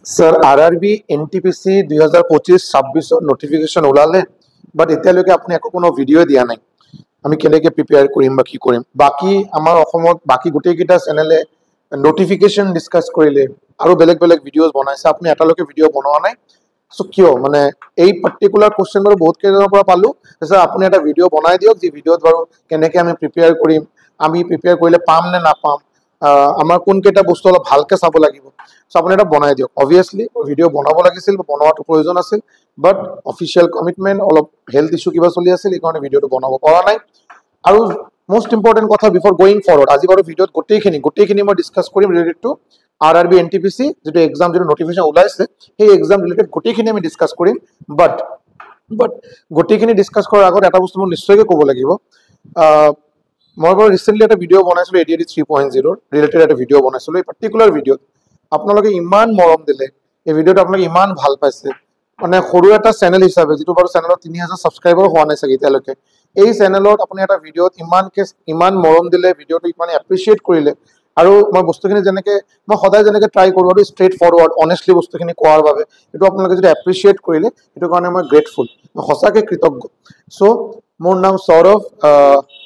Sir RRB NTPC 2025-26 notification ওলালে বাট এতিয়ালৈকে আপুনি একো কোনো ভিডিঅ' দিয়া নাই আমি কেনেকৈ প্ৰিপেয়াৰ কৰিম বা কি কৰিম বাকি আমাৰ অসমত বাকি গোটেইকেইটা চেনেলে নোটিফিকেশন ডিসকাস কৰিলে আৰু বেলেগ বেলেগ ভিডিঅ'জ বনাইছে আপুনি এটালৈকে ভিডিঅ' বনোৱা নাই সো কিয় মানে এই পাৰ্টিকুলাৰ কোশ্চেন বাৰু বহুত কেইজনৰ পৰা পালো স্যাৰ আপুনি এটা ভিডিঅ' বনাই দিয়ক যে ভিডিঅ'ত বাৰু কেনেকৈ আমি প্ৰিপেয়াৰ কৰিম আমি প্ৰিপেয়াৰ কৰিলে পাম নে নাপাম আমাৰ কোন কেইটা বস্তু অলপ ভালকে চাব লাগিব সো আপুনি এটা বনাই দিয়ক অবভিয়াসলি ভিডিঅ' বনাব লাগিছিল বনোৱাটো প্ৰয়োজন আছিল বাট অফিচিয়েল কমিটমেন্ট অলপ হেলথ ইস্যু কিবা চলি আছিল এই কাৰণে ভিডিঅ'টো বনাব পৰা নাই আৰু মোস্ট ইম্পৰ্টেন্ট কথা বিফৰ গোয়িং ফৰৱাৰ্ড আজি বাৰু ভিডিঅ'ত গোটেইখিনি মই ডিসকাস কৰিম ৰিলেটেড টু আৰআৰবি এনটিপিসি যেটো এক্সাম যেটো নোটিফিকেশন ওলাইছে সেই এক্সাম ৰিলেটেড গোটেইখিনি আমি ডিসকাস কৰিম বাট গোটেইখিনি ডিসকাস কৰাৰ আগত এটা বস্তু মই নিশ্চয়কৈ ক'ব লাগিব মই বাৰু ৰিসেন্টলি এটা ভিডিঅ' বনাইছিলো এডিএডি 3.0 ৰিলেটেড এটা ভিডিঅ' বনাইছিলো এই পাৰ্টিকুলাৰ ভিডিঅ'ত আপোনালোকে ইমান মৰম দিলে এই ভিডিঅ'টো আপোনালোকে ইমান ভাল পাইছে মানে সৰু এটা চেনেল হিচাপে যেটো বাৰু চেনেলত 3000 সাবস্ক্ৰাইবাৰ হোৱা নাই চাগে এতিয়ালৈকে এই চেনেলত আপুনি এটা ভিডিঅ'ত ইমান মৰম দিলে ভিডিঅ'টো ইমান এপ্ৰিচিয়েট কৰিলে আৰু মই বস্তুখিনি যেনেকে মই সদায় যেনেকে ট্ৰাই কৰো আৰু ষ্ট্ৰেট ফৰৱাৰ্ড অনেষ্টলি বস্তুখিনি কোৱাৰ বাবে এটো আপোনালোকে যদি এপ্ৰিচিয়েট কৰিলে এটো কাৰণে মই গ্ৰেটফুল মই সঁচাকে কৃতজ্ঞ সো মোৰ নাম Sourav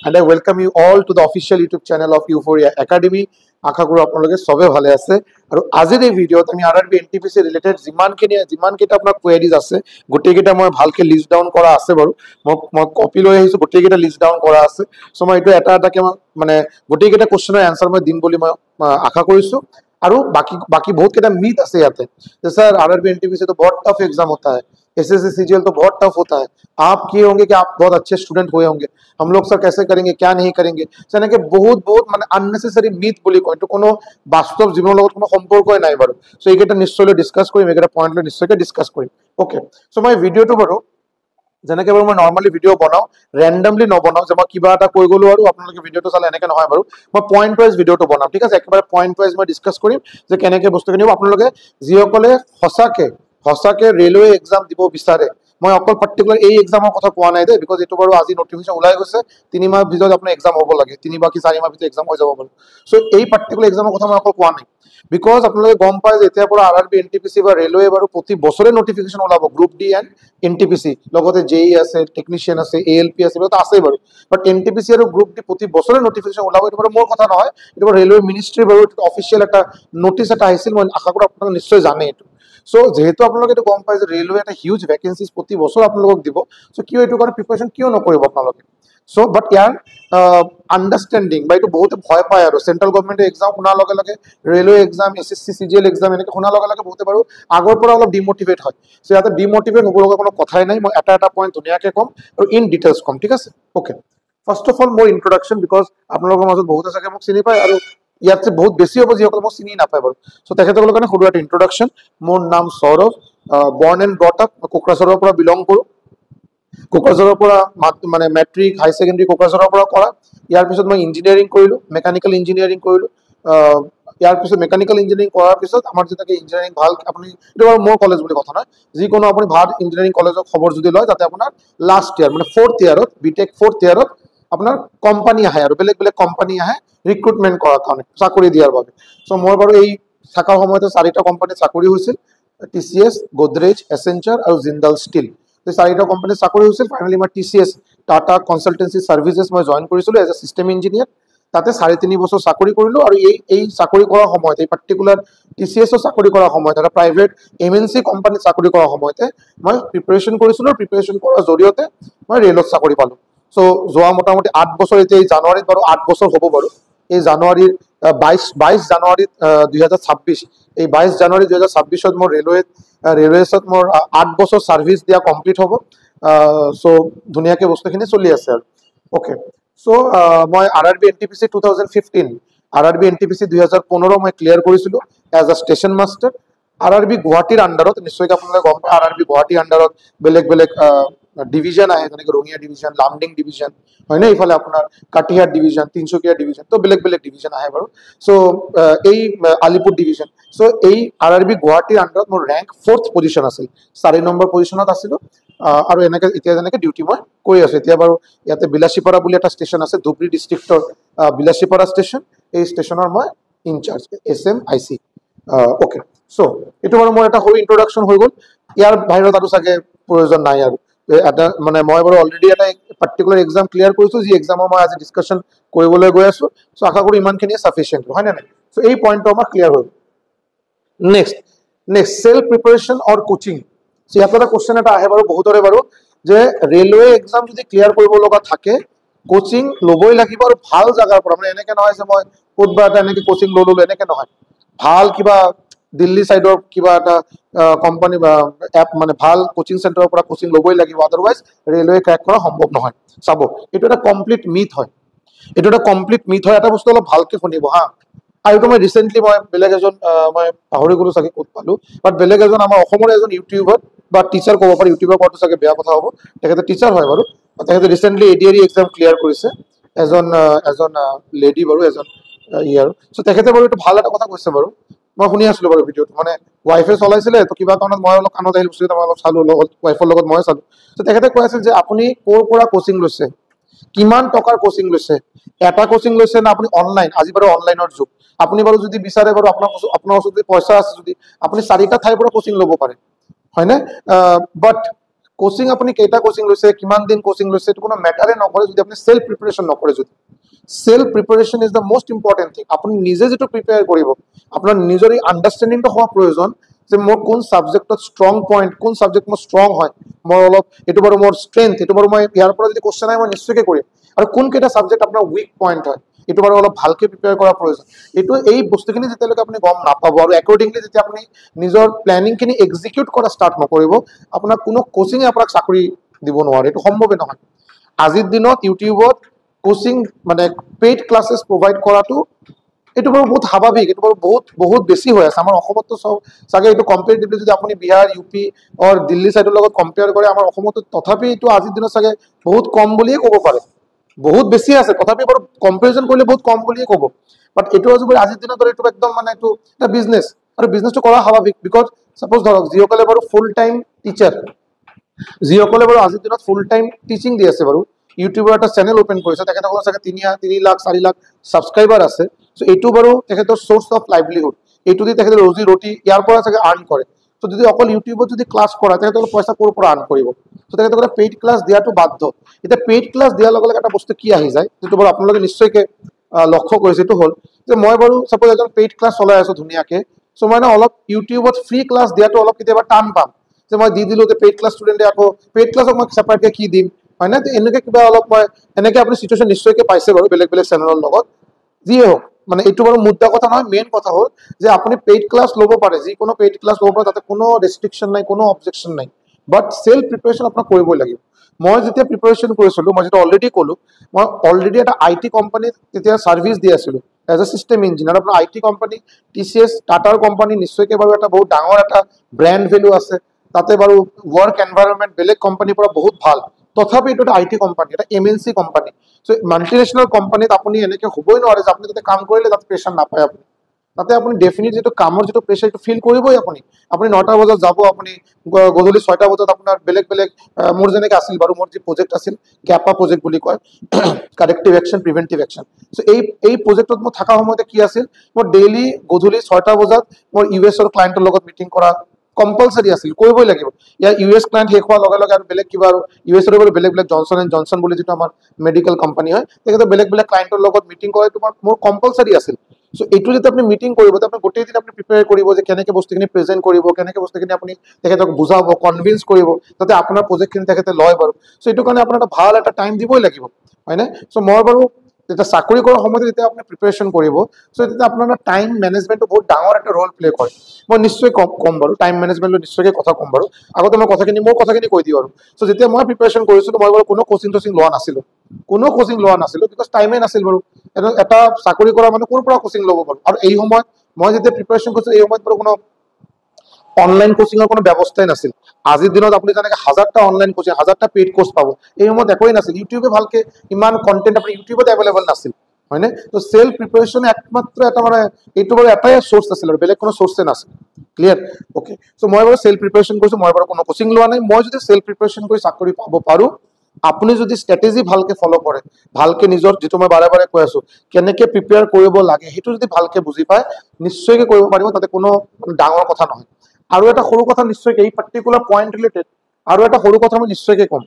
and I welcome you all to the official YouTube channel of Euphoria Academy আশা কৰো আপোনালোকে সবে ভালে আছে আৰু আজিৰ এই ভিডিঅ'ত আমি আৰআৰবি এনটিপিসি ৰিলেটেড যিমান কেইটা আপোনাৰ কোৱেৰিজ আছে গোটেইকেইটা মই ভালকে লিষ্ট ডাউন কৰা আছে বাৰু মই কপি লৈ আহিছো গোটেইকেইটা লিষ্ট ডাউন কৰা আছে সো মই এটো এটাকে মানে গোটেইকেইটা কোশ্চেনৰ আনসাৰ মই দিম বুলি মই আশা কৰিছো আৰু बाकी बहुत केटा मीथ আছে ইয়াতে যে স্যার आरआरबी एनटीपीसी तो बहुत टफ एग्जाम होता है एसएससी सीजीएल तो बहुत टफ होता है आप किए होंगे कि आप बहुत अच्छे स्टूडेंट हुए होंगे हम लोग सर कैसे करेंगे क्या नहीं करेंगे সেনে কি বহুত মানে আননেসেসারি মিথ বুলি কয় তো কোনো বাস্তব জীবনৰ লগত কোনো সম্পৰ্কই নাই বাৰু সো এইকেইটা নিশ্চয়কৈ ডিসকাস কৰিম এইকেইটা পইণ্ট লৈ নিশ্চয়কৈ ডিসকাস কৰিম ওকে সো মই ভিডিঅ'টো বাৰু যেনেকে বাৰু মই নৰ্মালি ভিডিঅ' বনাও ৰেন্ডমলি নবনাও যে মই কিবা এটা কৈ গলো আৰু আপোনালোকে ভিডিঅ'টো চালে এনেকে নহয় বাৰু মই পইণ্ট ওয়াইজ ভিডিঅ'টো বনাম ঠিক আছে একেবাৰে পইণ্ট ওয়াইজ মই ডিসকাস কৰিম যে কেনেকে বস্তুখিনি আপোনালোকে যিসকলে সঁচাকে ৰেলৱে এক্সাম দিব বিচাৰে মই অকল পাৰ্টিকুলাৰ এই এক্সামৰ কথা কোৱা নাই দে বিকজ এটো বাৰু আজি নোটিফিকেশন ওলাই গৈছে 3 মাহ ভিতৰত আপোনাৰ এক্সাম হ'ব লাগে 3 বা 4 মাহ ভিতৰত এক্সাম হৈ যাব পাৰে সো এই পাৰ্টিকুলাৰ এক্সামৰ কথা মই অকল কোৱা নাই বিকজ আপোনালোকে গম পায় যে এতিয়াৰ পৰা আৰআৰবি এনটিপিসি বা ৰেলৱে বাৰু প্ৰতি বছৰে নোটিফিকেশন ওলাব গ্ৰুপ ডি এণ্ড এনটিপিসি লগতে জেই আছে টেকনিশিয়ান আছে এএলপি আছে তো আছে বাৰু বাট এনটিপিসি আৰু গ্ৰুপ ডি প্ৰতি বছৰে নোটিফিকেশন ওলাব এটো বাৰু মোৰ কথা নহয় এটো ৰেলৱে মিনিষ্ট্ৰি বাৰু অফিচিয়েল এটা নোটিছ এটা আহিছিল মই আশা কৰো আপোনালোকে নিশ্চয় জানে এটো সো যেহেতু আপোনালোকে এটো গম পায় যে ৰেলৱে এটা হিউজ ভ্যাকেন্সিজ প্ৰতি বছৰ আপোনালোকক দিব সো কিয় এটো কাৰণে প্ৰিপাৰেচন কিয় নকৰিব আপোনালোকে সো বাট ইয়াৰ আন্ডাৰষ্টেণ্ডিং বা এটো বহুত ভয় পায় আৰু সেন্ট্ৰেল গভৰ্নমেন্টৰ এক্সাম শুনাৰ লগে লগে railway exam SSC CGL exam এনেকে শুনাৰ লগে লগে বহুতে বাৰু আগৰ পৰা অলপ ডিমোটিভেট হয় সো ইয়াতে ডিমোটিভেট হ'ব লগা কোনো কথাই নাই মই এটা পইণ্ট ধুনীয়াকৈ কম আৰু ইন ডিটেইলছ কম ঠিক আছে ওকে ফাৰ্স্ট অফ অল মোৰ ইন্ট্ৰোডাকশন বিকজ আপোনালোকৰ মাজত বহুত আছে মোক চিনি পায় আৰু ইয়াতে বহুত বেছি হ'ব যিসকল মোক চিনি নাপায় বাৰু সো তেখেতসকলৰ কাৰণে সৰু এটা ইন্ট্ৰোডাকশন মোৰ নাম Sourav born and brought up কোকৰাঝাৰৰ পৰা বিলং কৰো কোকৰাঝাৰৰ পৰা মানে মেট্ৰিক হাই সেকেন্ডাৰী কোকৰাঝাৰৰ পৰা কৰা ইয়াৰ পিছত মই ইঞ্জিনিয়াৰিং কৰিলো মেকানিক্যাল ইঞ্জিনিয়াৰিং কৰিলো ইয়াৰ পিছত মেকানিক্যাল ইঞ্জিনিয়াৰিং কৰাৰ পিছত আমাৰ যেটাকে ইঞ্জিনিয়াৰিং ভাল আপুনি এটো মোৰ কলেজ বুলি কথা নহয় যিকোনো আপুনি ভাল ইঞ্জিনিয়াৰিং কলেজৰ খবৰ যদি লয় তাতে আপোনাৰ লাষ্ট ইয়াৰ মানে 4th ইয়াৰত বিটেক 4th ইয়াৰত আপোনাৰ কোম্পানী আহে আৰু বেলেগ কোম্পানী আহে ৰিক্ৰুটমেন্ট কৰাৰ কাৰণে চাকৰি দিয়াৰ বাবে সো মই বাৰু এই থাকাৰ সময়তে 4টা কোম্পানীত চাকৰি হৈছিল টিসিএস গোদৰেজ এসেঞ্চাৰ আৰু জিন্দাল ষ্টিল এই 4টা কোম্পানীত চাকৰি হৈছিল ফাইনালি মই টিসিএস টাটা কনসালটেন্সি সাৰ্ভিসেছ মই জয়েন কৰিছিলো এজ এ সিস্টেম ইঞ্জিনিয়াৰ তাতে 3.5 বছৰ চাকৰি কৰিলো আৰু এই চাকৰি কৰাৰ সময়তে এই পাৰ্টিকুলাৰ টিসিএছৰ চাকৰি কৰাৰ সময়তে এটা প্ৰাইভেট এমএনসি কোম্পানীত চাকৰি কৰাৰ সময়তে মই প্ৰিপাৰেচন কৰিছিলো প্ৰিপাৰেচন কৰাৰ জৰিয়তে মই ৰেলত চাকৰি পালো সো যোৱা মোটামুটি 8 বছৰ এতিয়া এই জানুৱাৰীত বাৰু 8 বছৰ হ'ব বাৰু এই জানুৱাৰীৰ 22 জানুৱাৰীত 2026 এই 22 জানুৱাৰী 2026ত মোৰ ৰেলৱেছত মোৰ 8 বছৰ সাৰ্ভিস দিয়া কমপ্লিট হ'ব সো ধুনীয়াকৈ বস্তুখিনি চলি আছে আৰু ওকে সো মই আৰআৰবি এনটিপিসি 2015 আৰআৰবি এনটিপিসি 2015 মই ক্লিয়াৰ কৰিছিলো as a station master RRB গুৱাহাটীৰ আন্ডাৰত নিশ্চয়কৈ আপোনালোকে গম পায় আৰআৰবি গুৱাহাটীৰ আন্ডাৰত বেলেগ ডিভিজন আহে যেনেকৈ ৰঙিয়া ডিভিজন লামডিং ডিভিজন হয় না ইফালে আপোনাৰ কাটিহাৰ ডিভিজন তিনচুকীয়া ডিভিজন তো বেলেগ ডিভিজন আহে বাৰু সো এই আলিপুৰ ডিভিজন সো এই আৰআৰবি গুৱাহাটীৰ আন্ডাৰত মোৰ ৰেংক 4th পজিশন আছিল 4 নম্বৰ পজিশনত আছিলো আৰু এনেকৈ এতিয়া যেনেকৈ ডিউটি মই কৰি আছো এতিয়া বাৰু ইয়াতে বিলাসীপাৰা বুলি এটা ষ্টেচন আছে ধুবৰী ডিস্ট্ৰিক্টৰ বিলাসীপাৰা ষ্টেচন এই ষ্টেচনৰ মই ইনচাৰ্জ এসএমআইসি ওকে সো এইটো বাৰু মোৰ এটা সৰু ইন্ট্ৰডাকশ্যন হৈ গ'ল। ইয়াৰ বাহিৰত আৰু চাগে প্ৰয়োজন নাই আৰু এটা মানে মই বাৰু অলৰেডি এটা পাৰ্টিকুলাৰ এক্সাম ক্লিয়াৰ কৰিছোঁ, যি এক্সামৰ মই আজি ডিছকাশ্যন কৰিবলৈ গৈ আছোঁ। চ' আশা কৰো ইমানখিনিয়ে চাফিচিয়েণ্ট হয় নে নাই? চ' এই পইণ্টটো আমাৰ ক্লিয়াৰ হ'ল। নেক্সট সেল্ফ প্ৰিপাৰেশ্যন অৰ কোচিং। চ' ইয়াত এটা কুৱেশ্যন এটা আহে বাৰু বহুতৰে বাৰু, যে ৰেলৱে এক্সাম যদি ক্লিয়াৰ কৰিব লগা থাকে কোচিং ল'বই লাগিব, আৰু ভাল জেগাৰ পৰা, মানে এনেকে নহয় যে মই ক'তবা এটা এনেকে কোচিং ল'লো, এনেকে নহয়। ভাল কিবা দিল্লী চাইডৰ কিবা এটা কোম্পানী বা এপ, মানে ভাল কোচিং চেণ্টাৰৰ পৰা কোচিং ল'বই লাগিব, আদাৰৱাইজ ৰেলৱে ক্ৰেক কৰা সম্ভৱ নহয়। চাব, এইটো এটা কমপ্লিট মিথ হয়, এইটো এটা কমপ্লিট মিথ হয়। এটা বস্তু অলপ ভালকে শুনিব হা। আৰু এইটো মই ৰিচেণ্টলি মই বেলেগ এজন মই পাহৰি গ'লো চাগে ক'ত পালো, বাট বেলেগ এজন আমাৰ অসমৰে এজন ইউটিউবাৰ বা টিচাৰ ক'ব পাৰি, ইউটিউবাৰ কোৱাটো চাগে বেয়া কথা হ'ব, তেখেতে টিচাৰ হয় বাৰু। তেখেতে ৰিচেণ্টলি ADRE এক্সাম ক্লিয়াৰ কৰিছে, এজন লেডি বাৰু, এজন আৰু চ' তেখেতে বাৰু এইটো ভাল এটা কথা কৈছে বাৰু। মই শুনি আছিলো বাৰু ভিডিঅ'টো, মানে ৱাইফে চলাইছিলে, তো কিবা কাৰণত মই অলপ কাণত আহিল বস্তুটো, মই অলপ চালো লগত, ৱাইফৰ লগত মই চালো। ত' তেখেতে কৈ আছিল যে আপুনি ক'ৰ পৰা কোচিং লৈছে, কিমান টকাৰ কোচিং লৈছে, এটা কোচিং লৈছে না আপুনি অনলাইন, আজি বাৰু অনলাইনৰ যুগ, আপুনি বাৰু যদি বিচাৰে বাৰু আপোনাৰ ওচৰত যদি পইচা আছে, যদি আপুনি 4টা ঠাইৰ পৰা কোচিং ল'ব পাৰে, হয়নে? বাট কোচিং আপুনি কেইটা কোচিং লৈছে, কিমান দিন কোচিং লৈছে, এইটো কোনো মেটাৰে নকৰে যদি আপুনি সেল্ফ প্ৰিপাৰেশ্যন নকৰে। যদি self preparation is the most important thing. আপুনি নিজে যিটো প্ৰিপেয়াৰ কৰিব, আপোনাৰ নিজৰ এই আণ্ডাৰষ্টেণ্ডিংটো হোৱা প্ৰয়োজন, যে মোৰ কোন ছাবজেক্টত ষ্ট্ৰং পইণ্ট, কোন ছাবজেক্ট মোৰ ষ্ট্ৰং হয়, মই অলপ এইটো বাৰু মোৰ ষ্ট্ৰেংথ, এইটো বাৰু মই ইয়াৰ পৰা যদি কোৱেশ্যন আহে মই নিশ্চয়কৈ কৰিম। আৰু কোনকেইটা ছাবজেক্ট আপোনাৰ উইক পইণ্ট হয়, এইটো বাৰু অলপ ভালকে প্ৰিপেয়াৰ কৰা প্ৰয়োজন। এই বস্তুখিনি যেতিয়ালৈকে আপুনি গম নাপাব, আৰু একৰ্ডিংলি যেতিয়া আপুনি নিজৰ প্লেনিংখিনি এক্সিকিউট কৰা ষ্টাৰ্ট নকৰিব, আপোনাক কোনো কোচিঙে আপোনাক চাকৰি দিব নোৱাৰে, এইটো সম্ভৱেই নহয়। আজিৰ দিনত ইউটিউবত কোচিং মানে পেইড ক্লাছেছ প্ৰভাইড কৰাটো এইটো বাৰু বহুত স্বাভাৱিক, এইটো বাৰু বহুত বেছি হৈ আছে আমাৰ অসমতো। চাগে এইটো কম্পেৰিটিভলি যদি আপুনি বিহাৰ, UP আৰু দিল্লী চাইডৰ লগত কম্পেয়াৰ কৰে, আমাৰ অসমতো তথাপি এইটো আজিৰ দিনত চাগে বহুত কম বুলিয়ে ক'ব পাৰে। বহুত বেছি আছে, তথাপি বাৰু কম্পেৰিজন কৰিলে বহুত কম বুলিয়ে ক'ব। বাট এইটো আজিৰ দিনত এইটো একদম মানে এইটো এটা বিজনেছ, আৰু বিজনেছটো কৰা স্বাভাৱিক। বিকজ চাপোজ ধৰক যিসকলে বাৰু ফুল টাইম টিচাৰ, যিসকলে বাৰু আজিৰ দিনত ফুল টাইম টিচিং দি আছে বাৰু, ইউটিউবৰ এটা চেনেল অপেন কৰিছে, তেখেতসকলৰ চাগে 3 লাখ 4 লাখ ছাবস্ক্ৰাইবাৰ আছে। চ' এইটো বাৰু তেখেতৰ চ'ৰ্চ অফ লাইভলিহুড, এইটো দি তেখেতে ৰোজি ৰোটি ইয়াৰ পৰা চাগে আৰ্ণ কৰে। চ' যদি অকল ইউটিউবত যদি ক্লাছ কৰা, তেখেতসকলে পইচা ক'ৰ পৰা আৰ্ণ কৰিব? চ' তেখেতসকলে পেইড ক্লাছ দিয়াটো বাধ্য। এতিয়া পেইড ক্লাছ দিয়াৰ লগে লগে এটা বস্তু কি আহি যায়, যিটো বাৰু আপোনালোকে নিশ্চয়কৈ লক্ষ্য কৰিছে, এইটো হ'ল যে মই বাৰু চাপোজ এজন পেইড ক্লাছ চলাই আছো ধুনীয়াকে, চ' মই অলপ ইউটিউবত ফ্ৰী ক্লাছ দিয়াটো অলপ কেতিয়াবা টান পাম, যে মই দি দিলো যে পেইড ক্লাছ ষ্টুডেণ্টে আকৌ পেইড ক্লাছক মই ছেপাৰেটকৈ কি দিম, হয় নে? এনেকৈ কিবা অলপ মই এনেকৈ আপুনি চিটুৱেশ্যন নিশ্চয়কৈ পাইছে বাৰু বেলেগ বেলেগ চেনেলৰ লগত। যিয়ে হওক, মানে এইটো বাৰু মুদ্ৰা কথা নহয়, মেইন কথা হ'ল যে আপুনি পেইড ক্লাছ ল'ব পাৰে, যিকোনো পেইড ক্লাছ ল'ব পাৰে, তাতে কোনো ৰেষ্ট্ৰিকশ্যন নাই, কোনো অবজেকশ্যন নাই। বাট সেল্ফ প্ৰিপাৰেশ্যন আপোনাক কৰিবই লাগিব। মই যেতিয়া প্ৰিপাৰেশ্যন কৰিছিলোঁ, মই যেতিয়া অলৰেডি ক'লোঁ, মই অলৰেডি এটা IT কোম্পানীত তেতিয়া ছাৰ্ভিচ দি আছিলোঁ এজ এ চিষ্টেম ইঞ্জিনিয়াৰ। আপোনাৰ IT কোম্পানী, TCS, টাটাৰ কোম্পানী নিশ্চয়কৈ বাৰু এটা বহুত ডাঙৰ এটা ব্ৰেণ্ড ভেলু আছে, তাতে বাৰু ৱৰ্ক এনভাইৰনমেণ্ট বেলেগ কোম্পানীৰ পৰা বহুত ভাল। তথাপি এইটো এটা IT কোম্পানী, এটা MNC কোম্পানী। চ' মাল্টিনেশ্যনেল কোম্পানীত আপুনি এনেকৈ হ'বই নোৱাৰে যে আপুনি তাতে কাম কৰিলে তাতে প্ৰেছাৰ নাপায়। আপুনি তাতে আপুনি ডেফিনেটলি যিটো কামৰ যিটো প্ৰেছাৰ, এইটো ফিল কৰিবই। আপুনি 9টা বজাত যাব, আপুনি গধূলি 6টা বজাত আপোনাৰ বেলেগ বেলেগ মোৰ যেনেকৈ আছিল বাৰু, মোৰ যি প্ৰজেক্ট আছিল, কেপা প্ৰজেক্ট বুলি কয়, কাৰেক্টিভ একশ্যন প্ৰিভেণ্টিভ একশ্যন। চ' এই প্ৰজেক্টত মোৰ থকা সময়তে কি আছিল, মোৰ ডেইলি গধূলি 6টা বজাত মোৰ US ক্লায়েণ্টৰ লগত মিটিং কৰা কম্পালচাৰী আছিল, কৰিবই লাগিব। ইয়াৰ US ক্লায়েণ্ট শেষ হোৱাৰ লগে লগে আৰু বেলেগ কিবা, আৰু US বাৰু বেলেগ বেলেগ জনচন এণ্ড জনচন বুলি যিটো আমাৰ মেডিকেল কোম্পানী হয়, তেখেতে বেলেগ বেলেগ ক্লায়েণ্টৰ লগত মিটিং কৰা মোৰ কম্পালচাৰী আছিল। চ' এইটো যেতিয়া আপুনি মিটিং কৰিব, আপুনি গোটেই দিন আপুনি প্ৰিপেয়াৰ কৰিব যে কেনেকৈ বস্তুখিনি প্ৰেজেণ্ট কৰিব, কেনেকৈ বস্তুখিনি আপুনি তেখেতক বুজাব, কনভিন্স কৰিব, যাতে আপোনাৰ প্ৰজেক্টখিনি তেখেতে লয় বাৰু। চ' এইটো কাৰণে আপোনাৰ এটা ভাল এটা টাইম দিবই লাগিব, হয়নে? চ' মই বাৰু যেতিয়া চাকৰি কৰাৰ সময়তে যেতিয়া আপুনি প্ৰিপেৰেশ্যন কৰিব, চ' তেতিয়া আপোনাৰ টাইম মেনেজমেণ্টটো বহুত ডাঙৰ এটা ৰ'ল প্লে কৰে। মই নিশ্চয় ক'ম বাৰু, টাইম মেনেজমেণ্টৰ নিশ্চয়কৈ কথা ক'ম বাৰু। আগতে মই মোৰ কথাখিনি কৈ দিওঁ আৰু। চ' যেতিয়া মই প্ৰিপেৰেশ্যন কৰিছিলোঁ, মই বাৰু কোনো কোচিং লোৱা নাছিলোঁ, বিকজ টাইমেই নাছিল বাৰু। এটা চাকৰি কৰা মানে ক'ৰ পৰা কোচিং ল'ব পাৰোঁ? আৰু এই সময়ত মই যেতিয়া প্ৰিপেৰেশ্যন কৰিছিলোঁ, এই সময়ত বাৰু কোনো অনলাইন কোচিঙৰ কোনো ব্যৱস্থাই নাছিল। আজিৰ দিনত আপুনি যেনেকৈ 1000টা অনলাইন কোচিং, 1000টা পেইড কোৰ্চ পাব, এই সময়ত একোৱেই নাছিল। ইউটিউবে ভালকৈ ইমান কণ্টেণ্ট আপুনি ইউটিউবত এভেইলেবল নাছিল, হয়নে? ত' সেল্ফ প্ৰিপাৰেশ্যন একমাত্ৰ এটা মানে এইটো বাৰু এটাই চ'ৰ্চ আছিল, আৰু বেলেগ কোনো চ'ৰ্চে নাছিল। ক্লিয়াৰ? অ'কে। চ' মই বাৰু সেল্ফ প্ৰিপাৰেশ্যন কৰিছোঁ, মই বাৰু কোনো কোচিং লোৱা নাই। মই যদি সেল্ফ প্ৰিপাৰেশ্যন কৰি চাকৰি পাব পাৰোঁ, আপুনি যদি ষ্ট্ৰেটেজি ভালকে ফলো কৰে, ভালকে নিজৰ যিটো মই বাৰে বাৰে কৈ আছো কেনেকে প্ৰিপেয়াৰ কৰিব লাগে সেইটো যদি ভালকে বুজি পায় নিশ্চয়কৈ কৰিব পাৰিব, তাতে কোনো ডাঙৰ কথা নহয়। আৰু এটা সৰু কথা নিশ্চয়কৈ এই পাৰ্টিকুলাৰ পইণ্ট ৰিলেটেড আৰু এটা সৰু কথা মই নিশ্চয়কৈ ক'ম,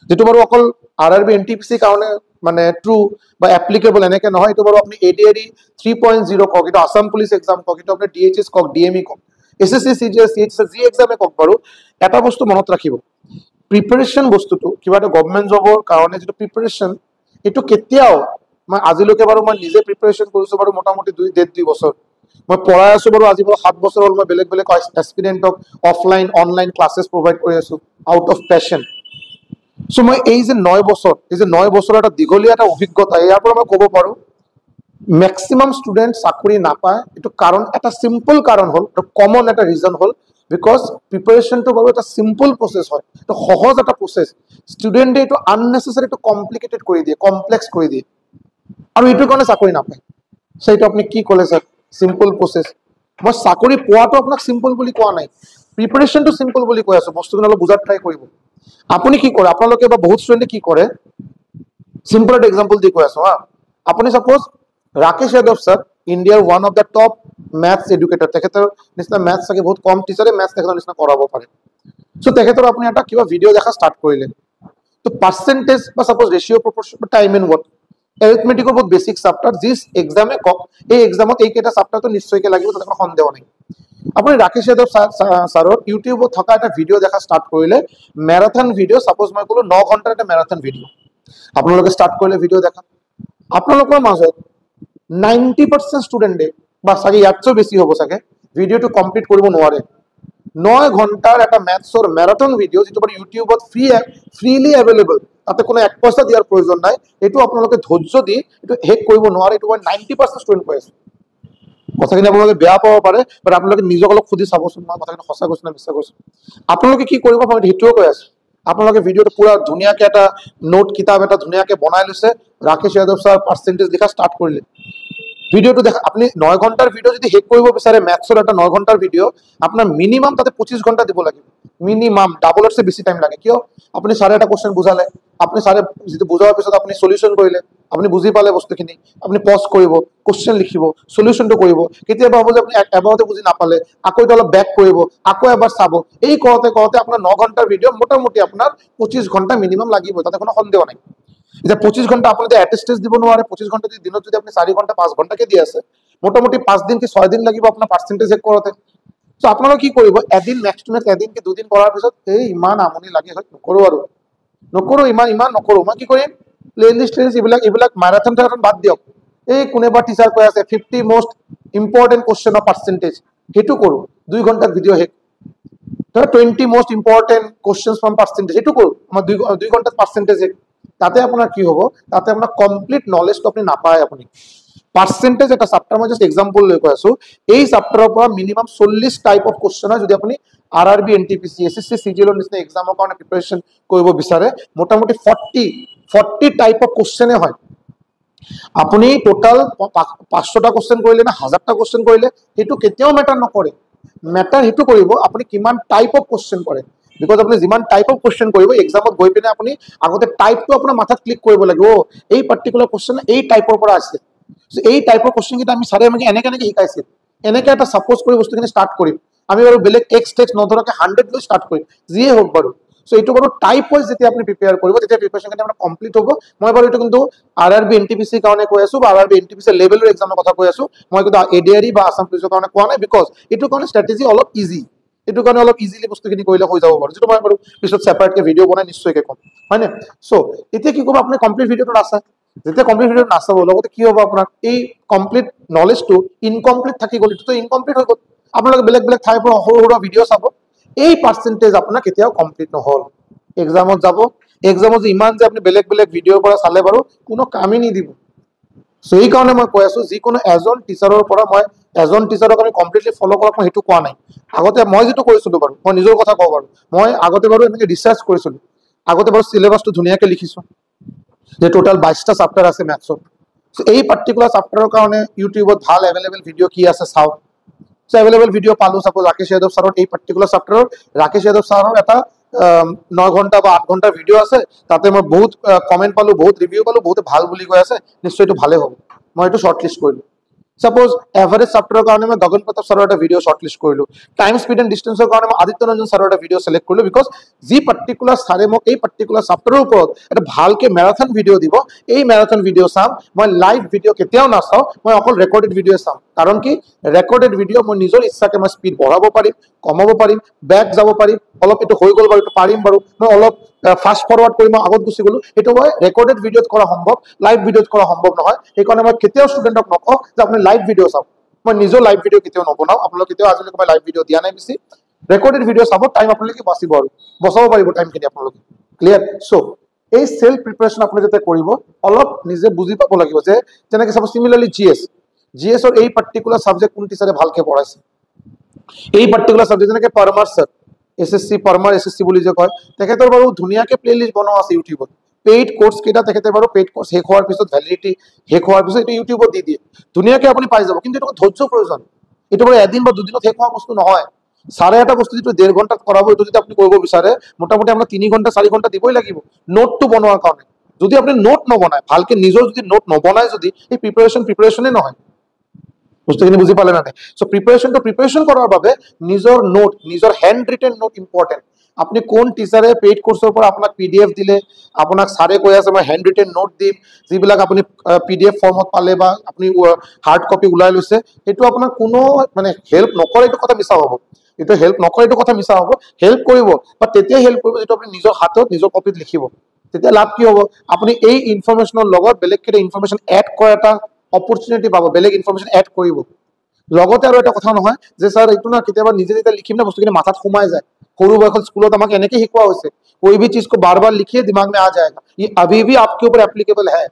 যেটো বাৰু অকল RRB NTPC কাৰণে মানে ট্ৰু বা এপ্লিকেবল এনেকে নহয়, এইটো বাৰু আপুনি ADRE 3.0 কওক, এইটো আসাম পুলিচ এক্সাম কওক, এইটো আপুনি DHS কওক, DME কওক, SSC CGL CHS যি এক্সামে কওক বাৰু, এটা বস্তু মনত ৰাখিব, প্ৰিপাৰেশ্যন বস্তুটো কিবা এটা গভৰ্ণমেণ্ট জবৰ কাৰণে যিটো প্ৰিপাৰেশ্যন, এইটো কেতিয়াও মই আজিলৈকে বাৰু মই নিজে প্ৰিপাৰেশ্যন কৰিছো বাৰু মোটামুটি 2.5 বছৰ মই পঢ়াই আছো বাৰু, আজি বাৰু 7 বছৰ হ'ল মই বেলেগ বেলেগ এস্পিৰেণ্টক অফলাইন অনলাইন ক্লাছেছ প্ৰভাইড কৰি আছো আউট অফ পেশ্যন। চ' মই এই যে 9 বছৰ এটা দীঘলীয়া এটা অভিজ্ঞতা, ইয়াৰ পৰা মই ক'ব পাৰো মেক্সিমাম ষ্টুডেণ্ট চাকৰি নাপায়, এইটো কাৰণ এটা চিম্পল কাৰণ হ'ল, কমন এটা ৰিজন হ'ল বিকজ প্ৰিপাৰেশ্যনটো বাৰু এটা চিম্পল প্ৰচেছ হয়, এইটো সহজ এটা প্ৰচেছ, ষ্টুডেণ্টে এইটো আননেচেচাৰী এইটো কমপ্লিকেটেড কৰি দিয়ে, কমপ্লেক্স কৰি দিয়ে, আৰু এইটোৰ কাৰণে চাকৰি নাপায়। চ' এইটো আপুনি কি ক'লে ছাৰ, চিম্পল প্ৰচেছ, মই চাকৰি পোৱাটো আপোনাক চিম্পল বুলি কোৱা নাই, প্ৰিপাৰেশ্যনটো চিম্পল বুলি কৈ আছো, বস্তুখিনি অলপ বুজাত ট্ৰাই কৰিব। আপুনি কি কৰে, আপোনালোকে বা বহুত ষ্টুডেণ্টে কি কৰে, চিম্পল এটা এক্সাম্পল দি কৈ আছো হা, আপুনি সাপোজ ৰাকেশ যাদৱ ছাৰ, ইণ্ডিয়াৰ one of the top maths educator, তেখেতৰ নিচিনা মেথছ চাগে বহুত কম টিচাৰে মেথছ তেখেতৰ নিচিনা কৰাব পাৰে। চ' তেখেতৰ আপুনি এটা কিবা ভিডিঅ' দেখা ষ্টাৰ্ট কৰিলে, তো পাৰ্চেণ্টেজ বা সাপোজ ৰেচিঅ' প্ৰপৰ্শ্যন বা টাইম এণ্ড ৱৰ্ক, এৰিথমেটিকৰ বহুত বেছিক চাপ্টাৰ, যি এক্সামে কওক এই এক্সামত এইকেইটা চাপ্টাৰটো নিশ্চয়কৈ লাগিব, তাতে কোনো সন্দেহ নাই। আপুনি ৰাকেশ যাদৱ ছাৰৰ ইউটিউবত থকা এটা ভিডিঅ' দেখা ষ্টাৰ্ট কৰিলে, মেৰাথন ভিডিঅ', সাপোজ মই ক'লো 9 ঘণ্টাৰ এটা মেৰাথন ভিডিঅ', আপোনালোকে ষ্টাৰ্ট কৰিলে ভিডিঅ' দেখা, আপোনালোকৰ মাজত 90% ষ্টুডেণ্টে বা চাগে ইয়াতকৈ বেছি হ'ব চাগে ভিডিঅ'টো কমপ্লিট কৰিব নোৱাৰে। 9 ঘণ্টাৰ এটা মেথছৰ মেৰাথন ভিডিঅ' যিটো বাৰু ইউটিউবত ফ্ৰীলি এভেইলেবল, তাতে কোনো 1 পইচা দিয়াৰ প্ৰয়োজন নাই, এইটো আপোনালোকে ধৈৰ্য দি এইটো শেষ কৰিব নোৱাৰে, এইটো মই 90% ষ্টুডেণ্ট কৈ আছো। কথাখিনি আপোনালোকে বেয়া পাব পাৰে, বাট আপোনালোকে নিজক অলপ সুধি চাবচোন মই কথাখিনি সঁচা কৈছো নে মিছা কৈছো। আপোনালোকে কি কৰিব, মই সেইটোৱে কৈ আছো, আপোনালোকে ভিডিঅ'টো পুৰা ধুনীয়াকে এটা নোট কিতাপ এটা ধুনীয়াকে বনাই লৈছে, ৰাকেশ যাদৱ ছাৰ পাৰ্চেণ্টেজ লিখা ষ্টাৰ্ট কৰিলে, ভিডিঅ'টো দেখা, আপুনি 9 ঘণ্টাৰ ভিডিঅ' যদি শেষ কৰিব বিচাৰে মেথছৰ এটা 9 ঘণ্টাৰ ভিডিঅ', আপোনাৰ মিনিমাম তাতে 25 ঘণ্টা দিব লাগিব, মিনিমাম ডাবলতছে বেছি টাইম লাগে। কিয়, আপুনি ছাৰে এটা কুৱেশ্যন বুজালে, আপুনি ছাৰে যিটো বুজোৱাৰ পিছত আপুনি সলিউশ্যন কৰিলে, আপুনি বুজি পালে বস্তুখিনি, আপুনি পজ কৰিব, কুৱেশ্যন লিখিব, সলিউশ্যনটো কৰিব, কেতিয়াবা হ'ব যে আপুনি এবাৰতে বুজি নাপালে, আকৌ এইটো অলপ বেক কৰিব, আকৌ এবাৰ চাব, এই কৰোঁতে আপোনাৰ 9 ঘণ্টাৰ ভিডিঅ' মোটামুটি আপোনাৰ 25 ঘণ্টা মিনিমাম লাগিব, তাতে কোনো সন্দেহ নাই। এতিয়া 25 ঘণ্টা আপুনি এটেষ্টেজ দিব নোৱাৰে, 25 ঘণ্টা যদি দিনত যদি আপুনি 4 ঘণ্টা 5 ঘণ্টাকে দি আছে, মোটামুটি 5 দিন কি 6 দিন লাগিব আপোনাৰ পাৰ্চেণ্টেজ চেক কৰোঁতে। চ' আপোনালোকে কি কৰিব, এদিন নেক্সট এদিন কি 2 দিন কৰাৰ পিছত এই ইমান আমনি লাগে হয় নকৰো আৰু নকৰো, ইমান নকৰো, মই কি কৰিম, প্লেলিষ্ট এইবিলাক মাৰাথন বাদ দিয়ক, এই কোনোবা টিচাৰ কৈ আছে 50 most important question of percentage, সেইটো কৰো, 2 ঘণ্টাত ভিডিঅ' শেষ। 20 most important question from percentage, সেইটো কৰো, মই 2 ঘণ্টাত পাৰ্চেণ্টেজ শেষ। তাতে আপোনাৰ কি হ'ব, তাতে আপোনাৰ কমপ্লিট নলেজটো আপুনি নাপায়। আপুনি পাৰ্চেণ্টেজ এটা চাপ্টাৰ, মই জাষ্ট এক্সাম্পল লৈ কৈ আছো, এই চাপ্টাৰৰ পৰা মিনিমাম 40 টাইপ অফ কুৱেশ্যন হয়, যদি আপুনি RRB NTPC SSC CGL নিচিনা এক্সামৰ কাৰণে প্ৰিপাৰেশ্যন কৰিব বিচাৰে, মোটামুটি 40 টাইপ অফ কুৱেশ্যনে হয়। আপুনি টোটাল 500টা কুৱেশ্যন কৰিলে নে 1000টা কুৱেশ্যন কৰিলে সেইটো কেতিয়াও মেটাৰ নকৰে, মেটাৰ সেইটো কৰিব আপুনি কিমান টাইপ অফ কুৱেশ্যন কৰে, বিকজ আপুনি যিমান টাইপ অফ কুৱেশ্যন কৰিব এক্সামত গৈ পিনে আপুনি আগতে টাইপটো আপোনাৰ মাথাত ক্লিক কৰিব লাগিব, এই পাৰ্টিকুলাৰ কুৱেশ্যন এই টাইপৰ পৰা আছে, এই টাইপৰ কুৱেশ্যন কেইটা আমি ছাৰে আমাক এনেকে শিকাইছিল, এনেকে এটা ছাপোজ কৰি বস্তুখিনি ষ্টাৰ্ট কৰিম আমি বাৰু, বেলেগ টেক্সট নধৰাকে 100 লৈ ষ্টাৰ্ট কৰিম, যিয়ে হওক বাৰু। চ' এইটো বাৰু টাইপ ৱাইজ যেতিয়া আপুনি প্ৰিপেয়াৰ কৰিব তেতিয়া প্ৰিপেয়াৰশ্যনখিনি আপোনাৰ কমপ্লিট হ'ব। মই বাৰু এইটো কিন্তু RRB NTPC কাৰণে কৈ আছো বা RRB NTPC লেভেলৰ এক্সামৰ কথা কৈ আছো, মই কিন্তু ADRE বা আসাম পুলিচৰ কাৰণে কোৱা নাই, বিকজ এইটো কাৰণে ষ্ট্ৰেটেজি অলপ ইজি, এইটো কাৰণে অলপ ইজিলি বস্তুখিনি কৰিলে হৈ যাব বাৰু, যিটো মই বাৰু পিছত ছেপাৰেটকে ভিডিঅ' বনাই নিশ্চয়কৈ ক'ম, হয় নে। চ' এতিয়া কি কৰিব, আপুনি কমপ্লিট ভিডিঅ'টো নাচায়, যেতিয়া কমপ্লিট ভিডিঅ' নাচাব লগতে কি হ'ব, আপোনাৰ এই কমপ্লিট নলেজটো ইনকমপ্লিট থাকি গ'ল, এইটোতো ইনকমপ্লিট হৈ গ'ল, আপোনালোকে বেলেগ ঠাইৰ পৰা সৰু সৰু ভিডিঅ' চাব, এই পাৰ্চেণ্টেজ আপোনাৰ কেতিয়াও কমপ্লিট নহ'ল। এক্সামত যাব, এক্সামত যে ইমান যে আপুনি বেলেগ ভিডিঅ'ৰ পৰা চালে বাৰু কোনো কামেই নিদিব। চ' এই কাৰণে মই কৈ আছো, যিকোনো এজন টিচাৰৰ পৰা মই এজন টিচাৰক আমি কমপ্লিটলি ফ'ল' কৰক মই সেইটো কোৱা নাই। আগতে মই যিটো কৰিছিলো বাৰু, মই নিজৰ কথা কওঁ বাৰু, মই আগতে বাৰু এনেকে ৰিচাৰ্চ কৰিছিলো, আগতে বাৰু চিলেবাছটো ধুনীয়াকৈ লিখিছো, যে টোটাল 22টা চাপ্টাৰ আছে মেথছত। চ' এই পাৰ্টিকুলাৰ চাপ্টাৰৰ কাৰণে ইউটিউবত ভাল এভেইলেবল ভিডিঅ' কি আছে চাওঁ, চ' এভেইলেবল ভিডিঅ' পালো, চাপোজ ৰাকেশ যাদৱ ছাৰৰ এই পাৰ্টিকুলাৰ চাপ্টাৰৰ, ৰাকেশ যাদৱ ছাৰৰ এটা 9 ঘণ্টা বা 8 ঘণ্টাৰ ভিডিঅ' আছে, তাতে মই বহুত কমেণ্ট পালোঁ, বহুত ৰিভিউ পালোঁ, বহুতে ভাল বুলি কৈ আছে, নিশ্চয় এইটো ভালেই হ'ব, মই এইটো শ্বৰ্ট লিষ্ট কৰিলোঁ। সাপোজ এভাৰেজ চেপ্টাৰৰ কাৰণে মই গগন প্ৰতাপ ছাৰৰ এটা ভিডিঅ' শ্বৰ্ট লিষ্ট কৰিলোঁ। টাইম স্পীড এণ্ড ডিষ্টেন্সৰ কাৰণে মই আদিত্য ৰঞ্জন ছাৰৰ এটা ভিডিঅ' চিলেক্ট কৰিলোঁ, বিকজ যি পাৰ্টিকুলাৰ ছাৰে মোক এই পাৰ্টিকুলাৰ চেপ্টাৰৰ ওপৰত এটা ভালকৈ মেৰাথন ভিডিঅ' দিব, এই মেৰাথন ভিডিঅ' চাম। মই লাইভ ভিডিঅ' কেতিয়াও নাচাওঁ, মই অকল ৰেকৰ্ডেড ভিডিঅ' চাম। কাৰণ কি ৰেকৰ্ডেড ভিডিঅ' মই নিজৰ ইচ্ছাকে মই স্পীড বঢ়াব পাৰিম, কমাব পাৰিম, বেক যাব পাৰিম, অলপ এইটো হৈ গ'ল বাৰু, এইটো পাৰিম বাৰু, মই অলপ ফাষ্ট ফৰৱাৰ্ড কৰি মই আগত গুচি গ'লোঁ। সেইটো মই ৰেকৰ্ডেড ভিডিঅ'ত কৰা সম্ভৱ, লাইভ ভিডিঅ'ত কৰা সম্ভৱ নহয়। সেইকাৰণে মই কেতিয়াও ষ্টুডেণ্টক নকওঁ যে আপুনি লাইভ ভিডিঅ' চাওক। মই নিজৰ লাইভ ভিডিঅ' কেতিয়াও নবনাওঁ, আপোনালোকে কেতিয়াও আজিলৈকে মই লাইভ ভিডিঅ' দিয়া নাই বেছি। ৰেকৰ্ডেড ভিডিঅ' চাব, টাইম আপোনালোকে বাচিব আৰু বচাব পাৰিব টাইমখিনি আপোনালোকে। ক্লিয়াৰ? চ' এই চেল্ফ প্ৰিপাৰেশ্যন আপুনি যেতিয়া কৰিব, অলপ নিজে বুজি পাব লাগিব যে যেনেকৈ চাব চিমিলাৰলি জিএছৰ এই পাৰ্টিকুলাৰ ছাবজেক্ট কোন টিচাৰে ভালকৈ পঢ়াইছে, এই পাৰ্টিকুলাৰ ছাবজেক্ট যেনেকৈ Parmar sir, SSC Parmar SSC বুলি যে কয়, তেখেতৰ বাৰু ধুনীয়াকৈ প্লেলিষ্ট বনোৱা আছে ইউটিউবত। পেইড কোৰ্স কেইটা তেখেতে বাৰু পেইড কোৰ্স শেষ হোৱাৰ পিছত ভ্যালিডিটি শেষ হোৱাৰ পিছত এইটো ইউটিউবত দি দিয়ে, ধুনীয়াকৈ আপুনি পাই যাব। কিন্তু এইটো ধৈৰ্য্যৰ প্ৰয়োজন, এইটো বাৰু এদিন বা দুদিনত শেষ হোৱা বস্তু নহয়। চাৰে এটা বস্তু যিটো 1.5 ঘণ্টাত কৰাব, এইটো যদি আপুনি কৰিব বিচাৰে মোটামুটি আপোনাৰ 3 ঘণ্টা 4 ঘণ্টা দিবই লাগিব নোটটো বনোৱাৰ কাৰণে। যদি আপুনি নোট নবনায় ভালকে, নিজৰ যদি নোট নবনায়, যদি এই প্ৰিপাৰেশ্যনে নহয়। বস্তুখিনি বুজি পালে নাই? সো প্ৰিপাৰেশ্যন কৰাৰ বাবে নিজৰ নোট, নিজৰ হেণ্ড ৰিটেন নোট ইম্পৰ্টেণ্ট। আপনি কোন টিচাৰে পেইড কোৰ্সৰ পৰা আপোনাক PDF দিলে, আপোনাক ছাৰে কৈ আছে মই হেণ্ড ৰিটেন নোট দিম, যিবিলাক আপুনি PDF ফৰ্মত পালে বা আপুনি হাৰ্ড কপি ওলাই লৈছে, সেইটো আপোনাক কোনো মানে হেল্প নকৰে, এইটো কথা মিছা হ'ব। এইটো হেল্প নকৰে, এইটো কথা মিছা হ'ব। হেল্প কৰিব, বাট তেতিয়াই হেল্প কৰিব যেতিয়া আপুনি নিজৰ হাতত নিজৰ কপিত লিখিব। তেতিয়া লাভ কি হ'ব? আপুনি এই ইনফৰমেশ্যনৰ লগত বেলেগ কিটা ইনফৰমেশ্যন এড কৰা এটা অপৰচুনিটি পাব, বেলেগ ইনফৰমেশ্যন এড কৰিব। লগতে আৰু এটা কথা নহয় যে ছাৰ এইটো না কেতিয়াবা নিজে যেতিয়া লিখিম না বস্তুখিনি মাথাত সোমাই যায়। সৰু বয়সত স্কুলত আমাক এনেকে শিকোৱা হৈছে, कोई भी चीज को बार बार लिखिए दिमाग में आ जाएगा, ये अभी भी आपके ऊपर एप्लीकेबल है।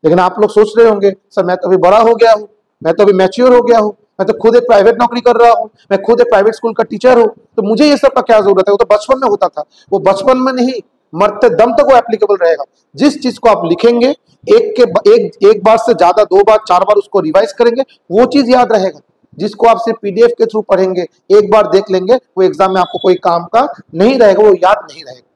लेकिन आप लोग सोच रहे होंगे सर मैं तो अभी बड़ा हो गया हूँ, मैं तो अभी मैच्योर हो गया हूँ, मैं तो खुद एक प्राइवेट नौकरी कर रहा हूँ, मैं खुद एक प्राइवेट स्कूल का टीचर हूँ, तो मुझे ये सब का क्या जरूरत है? वो तो बचपन में होता था, वो बचपन में नहीं मरते दम तक वो एप्लीकेबल रहेगा। जिस चीज को आप लिखेंगे एक बार से ज्यादा 2 बार 4 बार उसको रिवाइज करेंगे, वो चीज याद रहेगा। जिसको आप सिर्फ PDF के थ्रू पढ़ेंगे, एक बार देख लेंगे, वो एग्जाम में आपको कोई काम का नहीं रहेगा, वो याद नहीं रहेगा।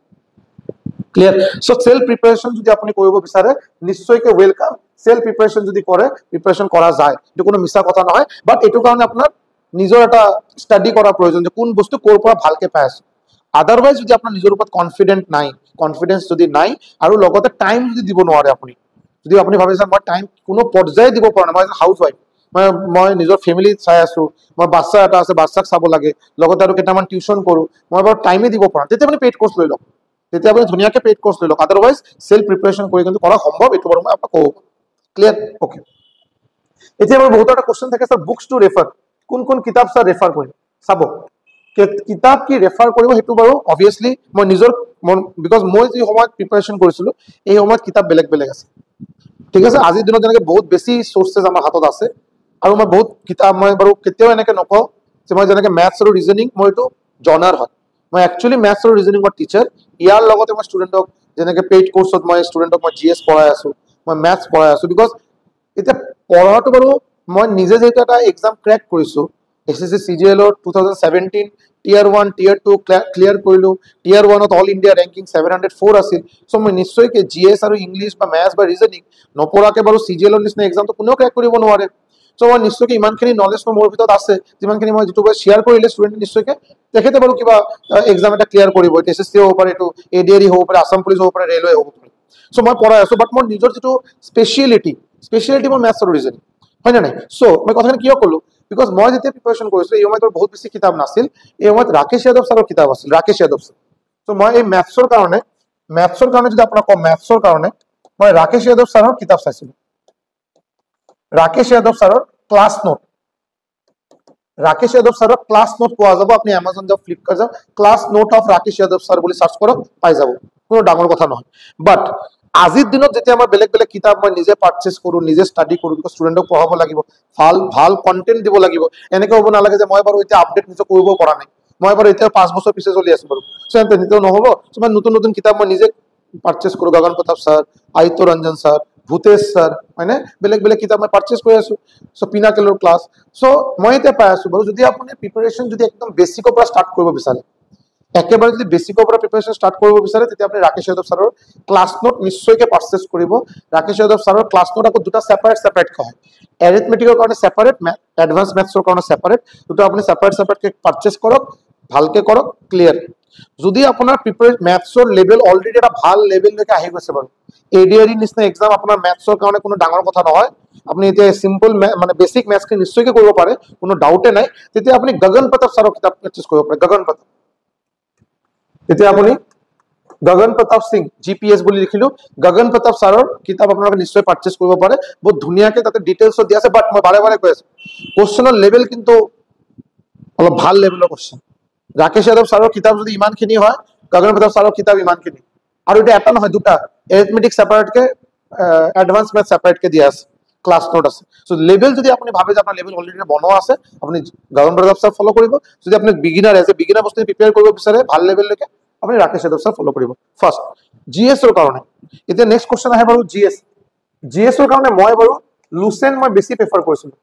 ক্লিয়ার? সো সেলফ প্রিপারেশন যদি আপনি কৰিব বিচাৰে নিশ্চয়কৈ ওয়েলকাম। সেলফ প্ৰিপাৰেশন যদি কৰে, প্ৰিপাৰেশন কৰা যায়, এইটো কোনো মিছা কথা নহয়। বাট এইটো কাৰণে আপোনাৰ নিজৰ এটা ষ্টাডি কৰাৰ প্ৰয়োজন যে কোন বস্তু ক'ৰ পৰা ভালকৈ পাই আছো। আদাৰৱাইজ যদি আপোনাৰ নিজৰ ওপৰত কনফিডেন্স যদি নাই আৰু লগতে টাইম যদি দিব নোৱাৰে, যদি আপুনি ভাবিছে মই টাইম কোনো পৰ্যায়ে দিব পৰা নাই, মই হাউচ ৱাইফ, মই নিজৰ ফেমিলি চাই আছো, মই বাচ্চা এটা আছে বাচ্চাক চাব লাগে, লগতে আৰু কেইটামান টিউচন কৰো, মই বাৰু টাইমে দিব পৰা নাই, তেতিয়া আপুনি পেইড কোৰ্স লৈ লওক। তেতিয়া আপুনি ধুনীয়াকৈ পেইড কোৰ্স লৈ লওক। আদাৰৱাইজ সেলফ প্ৰিপাৰেশ্যন কৰি কিন্তু কৰা সম্ভৱ, এইটো বাৰু মই আপোনাক ক'ব পাৰোঁ। ক্লিয়াৰ? ওকে। এতিয়া বাৰু বহুত এটা কোৱেশ্চন থাকে, স্যাৰ বুকস টু ৰেফাৰ, কোন কোন কিতাপ স্যাৰ ৰেফাৰ কৰিম? চাব কিতাপ কি ৰেফাৰ কৰিব, সেইটো বাৰু অবভিয়াছলি মই নিজৰ বিকজ মই যি সময়ত প্ৰিপাৰেশ্যন কৰিছিলোঁ এই সময়ত কিতাপ বেলেগ বেলেগ আছে। ঠিক আছে? আজিৰ দিনত যেনেকৈ বহুত বেছি চ'ৰ্চেছ আমাৰ হাতত আছে, আৰু মই বহুত কিতাপ মই বাৰু কেতিয়াও এনেকৈ নকওঁ যে মই যেনেকৈ মেথছ আৰু ৰিজনিং মোৰ এইটো জনাৰ হয়, মই একচুৱেলি মেথছ আৰু ৰিজনিঙৰ টিচাৰ। ইয়াৰ লগতে মই ষ্টুডেণ্টক যেনেকৈ পেইড কোৰ্ছত মই ষ্টুডেণ্টক মই GS পঢ়াই আছো, মই মেথছ পঢ়াই আছো। বিকজ এতিয়া পঢ়াটো বাৰু মই নিজে যিহেতু এটা এক্সাম ক্ৰেক কৰিছোঁ, SSC CGL 2017 Tier 1 Tier 2 clear কৰিলোঁ। Tier 1ত অল ইণ্ডিয়া ৰেংকিং 704 আছিল। চ' মই নিশ্চয়কৈ GS আৰু ইংলিছ বা মেথছ বা ৰিজনিং নপঢ়াকৈ বাৰু CGL নিচিনা এক্সামটো কোনেও ক্ৰেক কৰিব নোৱাৰে। চ' মই নিশ্চয়কৈ ইমানখিনি নলেজ মোৰ ভিতৰত আছে, যিমানখিনি মই যিটো শ্বেয়াৰ কৰিলে ষ্টুডেণ্টে নিশ্চয়কৈ তেখেতে বাৰু কিবা এক্সাম এটা ক্লিয়াৰ কৰিব। এইটো SSC হ'ব পাৰে, এইটো ADRE হ'ব পাৰে, আছাম পুলিচ হ'ব পাৰে, ৰেলৱে হ'ব পাৰে। চ' মই পঢ়াই আছো, বাট মোৰ নিজৰ যিটো স্পেচিয়েলিটি মোৰ মেথছ আৰু ৰিজনিং, হয় নে নাই? চ' মই কথাখিনি কিয় ক'লো, বিকজ মই যেতিয়া প্ৰিপাৰেশ্যন কৰিছিলোঁ এই সময়ত বহুত বেছি কিতাপ নাছিল। এই সময়ত ৰাকেশ যাদৱ ছাৰৰ কিতাপ আছিল, ৰাকেশ যাদৱ ছাৰ। চ' মই এই মেথছৰ কাৰণে যদি আপোনাক কওঁ, মেথছৰ কাৰণে মই ৰাকেশ যাদৱ ছাৰৰ কিতাপ চাইছিলোঁ। ৰাকেশ যাদৱ ছাৰৰ ক্লাছ নোট, ৰাকেশ যাদৱ ছাৰৰ ক্লাছ নোট পোৱা যাব। আপুনি এমাজন যাওক, ফ্লিপকাৰ্ট যাওক, class note of Rakesh Yadav sir বুলি চাৰ্চ কৰক, পাই যাব। কোনো ডাঙৰ কথা নহয়। বাট আজিৰ দিনত যেতিয়া মই বেলেগ বেলেগ কিতাপ মই নিজে পাৰ্চেছ কৰোঁ, নিজে ষ্টাডি কৰোঁ, বিকজ ষ্টুডেণ্টক পঢ়াব লাগিব, ভাল কণ্টেণ্ট দিব লাগিব। এনেকৈ হ'ব নালাগে যে মই বাৰু এতিয়া আপডেট নিজে কৰিব পৰা নাই, মই বাৰু এতিয়া 5 বছৰ পিছে চলি আছো বাৰু, চ' তেনেকৈ নহ'ব। চ' মই নতুন কিতাপ মই নিজে পাৰ্চেছ কৰোঁ, Gagan Pratap sir, Aditya Ranjan sir, Bhutesh sir, হয়নে, বেলেগ বেলেগ কিতাপ মই পাৰ্চেছ কৰি আছো। চ' পিনাকেলৰ ক্লাছ, চ' মই এতিয়া পাই আছো বাৰু। যদি আপুনি প্ৰিপাৰেশ্যন যদি একদম বেছিকৰ পৰা ষ্টাৰ্ট কৰিব বিচাৰে, একেবাৰে যদি বেসিকৰ পৰা প্ৰিপাৰেচন ষ্টাৰ্ট কৰিব বিচাৰে তেতিয়া আপুনি ৰাকেশ যাদৱ ছাৰৰ ক্লাছ নোট নিশ্চয়কৈ পাৰচেজ কৰিব। ৰাকেশ যাদৱ ছাৰৰ ক্লাছ নোট আকৌ দুটা সেপাৰেট হয়, এৰিথমেটিকৰ কাৰণে সেপাৰেট, এডভান্স মেথছৰ কাৰণে সেপাৰেট, দুটা আপুনি সেপাৰেটকে পাৰচেজ কৰক, ভালকে কৰক, ক্লিয়াৰ। যদি আপোনাৰ মেথছৰ লেভেল অলৰেডি এটা ভাল লেভেললৈকে আহি গৈছে বাৰু, এডিআৰই নিচিনা এক্সাম আপোনাৰ মেথছৰ কাৰণে কোনো ডাঙৰ কথা নহয়, আপুনি এতিয়া চিম্পল মানে বেসিক মেথছখিনি নিশ্চয়কৈ কৰিব পাৰে, কোনো ডাউটে নাই, তেতিয়া আপুনি গগন প্ৰতাপ ছাৰৰ কিতাপ পাৰচেজ কৰিব পাৰে। গগন প্ৰতাপ, তেতিয়া আপুনি গগন প্ৰতাপ সিং জিপিএছ বুলি লিখিলো, গগন প্ৰতাপ ছাৰৰ কিতাপ আপোনালোকে নিশ্চয় পাৰচেজ কৰিব পাৰে, বহুত ধুনীয়াকে তাতে ডিটেইলছত দিয়া আছে। বাট মই বাৰে বাৰে কৈ আছো কোশ্চেনৰ লেভেল কিন্তু অলপ ভাল লেভেলৰ কোশ্চেন। ৰাকেশ যাদৱ ছাৰৰ কিতাপ যদি ইমানখিনি হয়, গগন প্ৰতাপ ছাৰৰ কিতাপ ইমানখিনি, আৰু এটা এটা নহয় দুটা, এৰিথমেটিক সেপাৰেটকে, এডভান্স মেথ সেপাৰেটকে দিয়া আছে, ক্লাছ নোট আছে। সো লেভেল যদি আপুনি ভাবে যে আপোনাৰ লেভেল অলৰেডি বনোৱা আছে, আপুনি গগন প্ৰতাপ ছাৰ ফলো কৰিব। যদি আপুনি বিগিনাৰ এজ এ বিগিনাৰ বস্তু প্ৰিপেয়াৰ কৰিব বিচাৰে ভাল লেভেললৈকে, আপুনি ৰাকেশ যাদৱ ছাৰ ফলো কৰিব। ফাৰ্ষ্ট জিএছৰ কাৰণে এতিয়া নেক্সট কোশ্চেন আহে বাৰু জিএছৰ কাৰণে মই বাৰু লুচেন্ট মই বেছি প্ৰেফাৰ কৰিছিলো।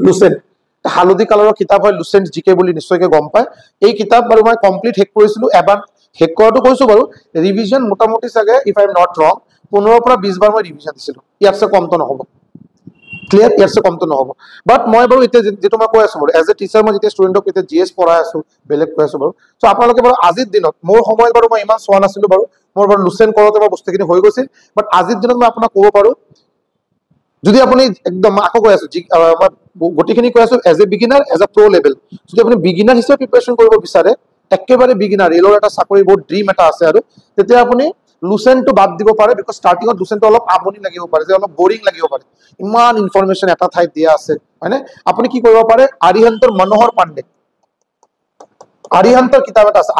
লুচেন্ট হালধি কালাৰৰ কিতাপ হয়, লুচেন্ট জিকে বুলি নিশ্চয়কৈ গম পায়। এই কিতাপ বাৰু মই কমপ্লিট শেষ কৰিছিলো, এবাৰ শেষ কৰাটো কৈছো বাৰু, ৰিভিজন মোটামুটি চাগে ইফ আই এম নট ৰং 15 পৰা 20 বাৰ মই ৰিভিজন দিছিলো, ইয়াতছে কমটো নহ'ব, ক্লিয়াৰ, ইয়াতছে কমটো নহ'ব। বাট মই বাৰু এতিয়া যেটো মই কৈ আছো বাৰু এজ এ টিচাৰ, মই যেতিয়া ষ্টুডেণ্টক এতিয়া জিএছ পঢ়াই আছো, বেলেগ কৈ আছো বাৰু, চ' আপোনালোকে বাৰু আজিৰ দিনত, মোৰ সময়ত বাৰু মই ইমান চোৱা নাছিলো বাৰু, মোৰ বাৰু লুচেন্ট কৰোঁতে বাৰু বস্তুখিনি হৈ গৈছিল, বাট আজিৰ দিনত মই আপোনাক ক'ব পাৰো, যদি আপুনি একদম আকৌ কৈ আছো মই গোটেইখিনি কৈ আছো as a beginner, as a pro level, যদি আপুনি বিগিনাৰ হিচাপে প্ৰিপাৰেচন কৰিব বিচাৰে, একেবাৰে বিগিনাৰ, ৰেলৰ এটা চাকৰি বহুত ড্ৰিম এটা আছে আৰু, তেতিয়া আপুনি লুচেন্টটো বাদ দিব পাৰে, বিকজ ষ্টাৰ্টিঙত লুচেন্টটো অলপ আমনি লাগিব পাৰে, যে অলপ বৰিং লাগিব পাৰে, ইমান ইনফৰমেশ্যন এটা ঠাইত দিয়া আছে, হয়নে? আপুনি কি কৰিব পাৰে, আৰিহান্তৰ মনোহৰ পাণ্ডে, আৰিহান্তৰ কিতাপ এটা আছে,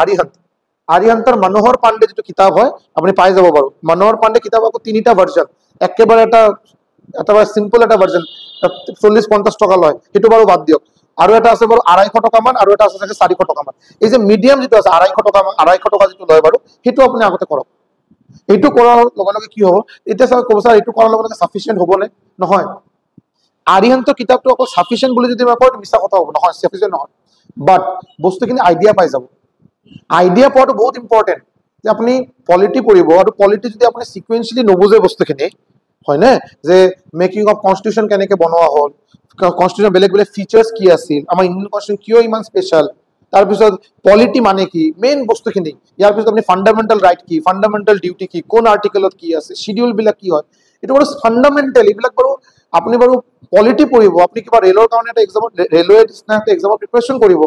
আৰিহান্তৰ মনোহৰ পাণ্ডে যিটো কিতাপ হয় আপুনি পাই যাব বাৰু। মনোহৰ পাণ্ডে কিতাপ আকৌ 3টা ভাৰ্জন, একেবাৰে এটা চিম্পল এটা ভাৰ্জন 40-50 টকা লয়, সেইটো বাৰু বাদ দিয়ক। আৰু এটা আছে বাৰু 250 টকা মান, আৰু এটা আছে চাগে 400 টকা মান। এই যে মিডিয়াম যিটো আছে 250 টকা যিটো লয় বাৰু, সেইটো আপুনি আগতে কৰক। এইটো কৰাৰ লগে লগে কি হ'ব, এতিয়া চাওক ক'ব ছাৰ এইটো কৰাৰ লগে লগে সাফিচিয়েন্ট হ'বনে? নহয়, আৰিহান্তৰ কিতাপটো অকল সাফিচিয়েন্ট বুলি যদি মই কওঁ মিছা কথা হ'ব, নহয় সাফিচিয়েন্ট নহয়, বাট বস্তুখিনি আইডিয়া পাই যাব। আইডিয়া পোৱাটো বহুত ইম্পৰ্টেণ্ট, যে আপুনি পলিটি পঢ়িব, আৰু পলিটি যদি আপুনি সিকুৱেন্সিয়েলি নুবুজে বস্তুখিনি, হয়নে, যে মেকিং অফ কনষ্টিটিউশ্যন কেনেকে বনোৱা হ'ল, কনষ্টিটিউশ্যন বেলেগ বেলেগ ফিচাৰ্ছ কি আছিল, আমাৰ ইণ্ডিয়ান কনষ্টিটিউশ্যন কিয় ইমান স্পেচিয়েল, তাৰপিছত পলিটি মানে কি, মেইন বস্তুখিনি, ইয়াৰ পিছত আপুনি ফাণ্ডামেণ্টেল ৰাইট কি, ফাণ্ডামেণ্টেল ডিউটি কি, কোন আৰ্টিকেলত কি আছে, শিডিউল বিলাক কি হয়, এইটো বাৰু ফাণ্ডামেণ্টেল, এইবিলাক বাৰু আপুনি বাৰু পলিটি পঢ়িব, আপুনি কিবা ৰেলৰ কাৰণে এটা এক্সামত, ৰেলৱে নিচিনা এটা এক্সামত প্ৰিপাৰেশ্যন কৰিব,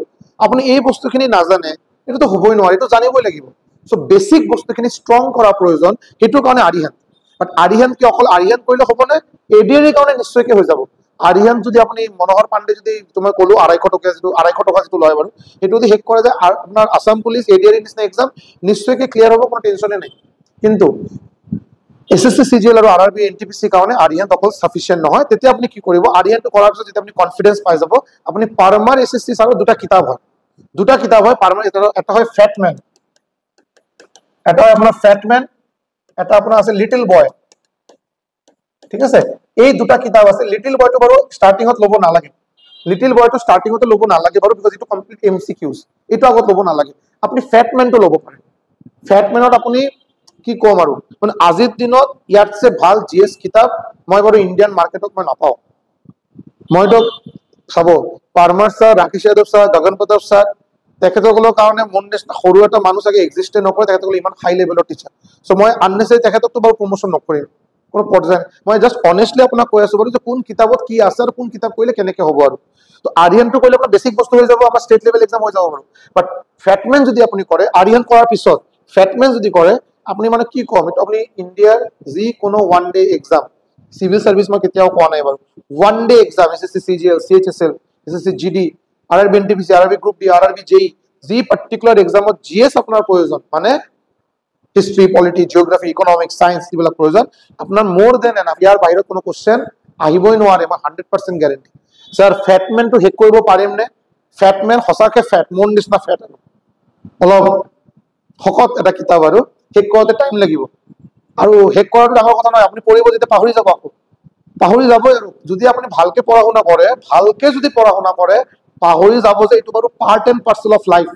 আপুনি এই বস্তুখিনি নাজানে, এইটোতো হ'বই নোৱাৰে, এইটো জানিবই লাগিব। চ' বেছিক বস্তুখিনি ষ্ট্ৰং কৰা প্ৰয়োজন, সেইটোৰ কাৰণে আৰিহান্ত। বাট আৰিহান্ত কি অকল আৰিহান্ত কৰিলে হ'বনে? এডিআৰিৰ কাৰণে নিশ্চয়কৈ হৈ যাব। আৰিহান্ত যদি আপুনি মনোহৰ পাণ্ডে যদি মই ক'লো 250 টকা যিটো লয় বাৰু, সেইটো যদি শেষ কৰে যায়, আপোনাৰ আছাম পুলিচ এডিআৰি নিচিনা এক্সাম নিশ্চয়কৈ ক্লিয়াৰ হ'ব, কোনো টেনশ্যনে নাই। কিন্তু এছএছচি চিজিএল আৰু আৰআৰবি এনটিপিচিৰ কাৰণে আৰিহান্ত অকল সাফিচিয়েন্ট নহয়। তেতিয়া আপুনি কি কৰিব, আৰিহান্তটো কৰাৰ পিছত যেতিয়া আপুনি কনফিডেন্স পাই যাব, আপুনি পাৰমাৰ এছএছচি ছাৰৰ দুটা কিতাপ হয়, পাৰমাৰ, এটা হয় ফেটমেন, এটা হয় আপোনাৰ ফেটমেন, এটা আপোনাৰ আছে লিটিল বয়, ঠিক আছে? এই দুটা কিতাপ আছে। লিটিল বয়টো বাৰু ষ্টাৰ্টিঙত ল'ব নালাগে, লিটিল বয়টো ষ্টাৰ্টিঙতে ল'ব নালাগে বাৰু, বিকজ এইটো কমপ্লিট এমচিকিউজ, এইটো আগত ল'ব নালাগে। আপুনি ফেটমেনটো ল'ব পাৰে। ফেটমেনত আপুনি কি ক'ম আৰু, মানে আজিৰ দিনত ইয়াতছে ভাল জিএছ কিতাপ মই বাৰু ইণ্ডিয়ান মাৰ্কেটত মই নাপাওঁ। মইতো চাব, পাৰমাৰ ছাৰ, ৰাকেশ যাদৱ ছাৰ, গগন প্ৰতাপ ছাৰ, তেখেতসকলৰ কাৰণে মোৰ নিচিনা সৰু এটা মানুহ চাগে এক্সিষ্টে নকৰে, তেখেতসকলে ইমান হাই লেভেলৰ টিচাৰ। চ' মই আননেচেৰী তেখেতকতো বাৰু প্ৰমোশ্যন নকৰিম, কোনো পৰ্যায়, মই জাষ্ট অনেষ্টলি আপোনাক কৈ আছো বাৰু, যে কোন কিতাপত কি আছে আৰু কোন কিতাপ কৰিলে কেনেকে হ'ব আৰু। তো আৰিহান্তটো কৰিলে আপোনাৰ বেছিক বস্তু হৈ যাব, আমাৰ ষ্টেট লেভেল এক্সাম হৈ যাব বাৰু। বাট ফেটমেন যদি আপুনি কৰে, আৰিহান্ত কৰাৰ পিছত ফেটমেন যদি কৰে, আপুনি মানে কি ক'ম, এইটো আপুনি ইণ্ডিয়াৰ যিকোনো one day exam, civil service মই কেতিয়াও কোৱা নাই বাৰু, one day exam, SSC CGL, CHSL, SSC GD, RRB NTPC, RRB group D, RRB JE, যি পাৰ্টিকুলাৰ এক্সামত জিএছ আপোনাৰ প্ৰয়োজন, মানে history, polity, geography, economics, science, এইবিলাক প্ৰয়োজন, আপোনাৰ মোৰ দেন এনাফ, ইয়াৰ বাহিৰত কোনো কুৱেশ্যন আহিবই নোৱাৰে, মই 100% গেৰেণ্টি। ছাৰ ফেটমেনটো শেষ কৰিব পাৰিম নে? ফেটমেন সঁচাকে ফেট, মোৰ নিচিনা ফেট, আৰু অলপ শকত এটা কিতাপ, আৰু শেষ কৰোঁতে টাইম লাগিব, আৰু শেষ কৰাটো ডাঙৰ কথা নহয়, আপুনি পঢ়িব যেতিয়া পাহৰি যাব, আকৌ পাহৰি যাবই। আৰু যদি আপুনি ভালকে পঢ়া শুনা কৰে, পাহৰি যাব যে এইটো বাৰু part and parcel of life.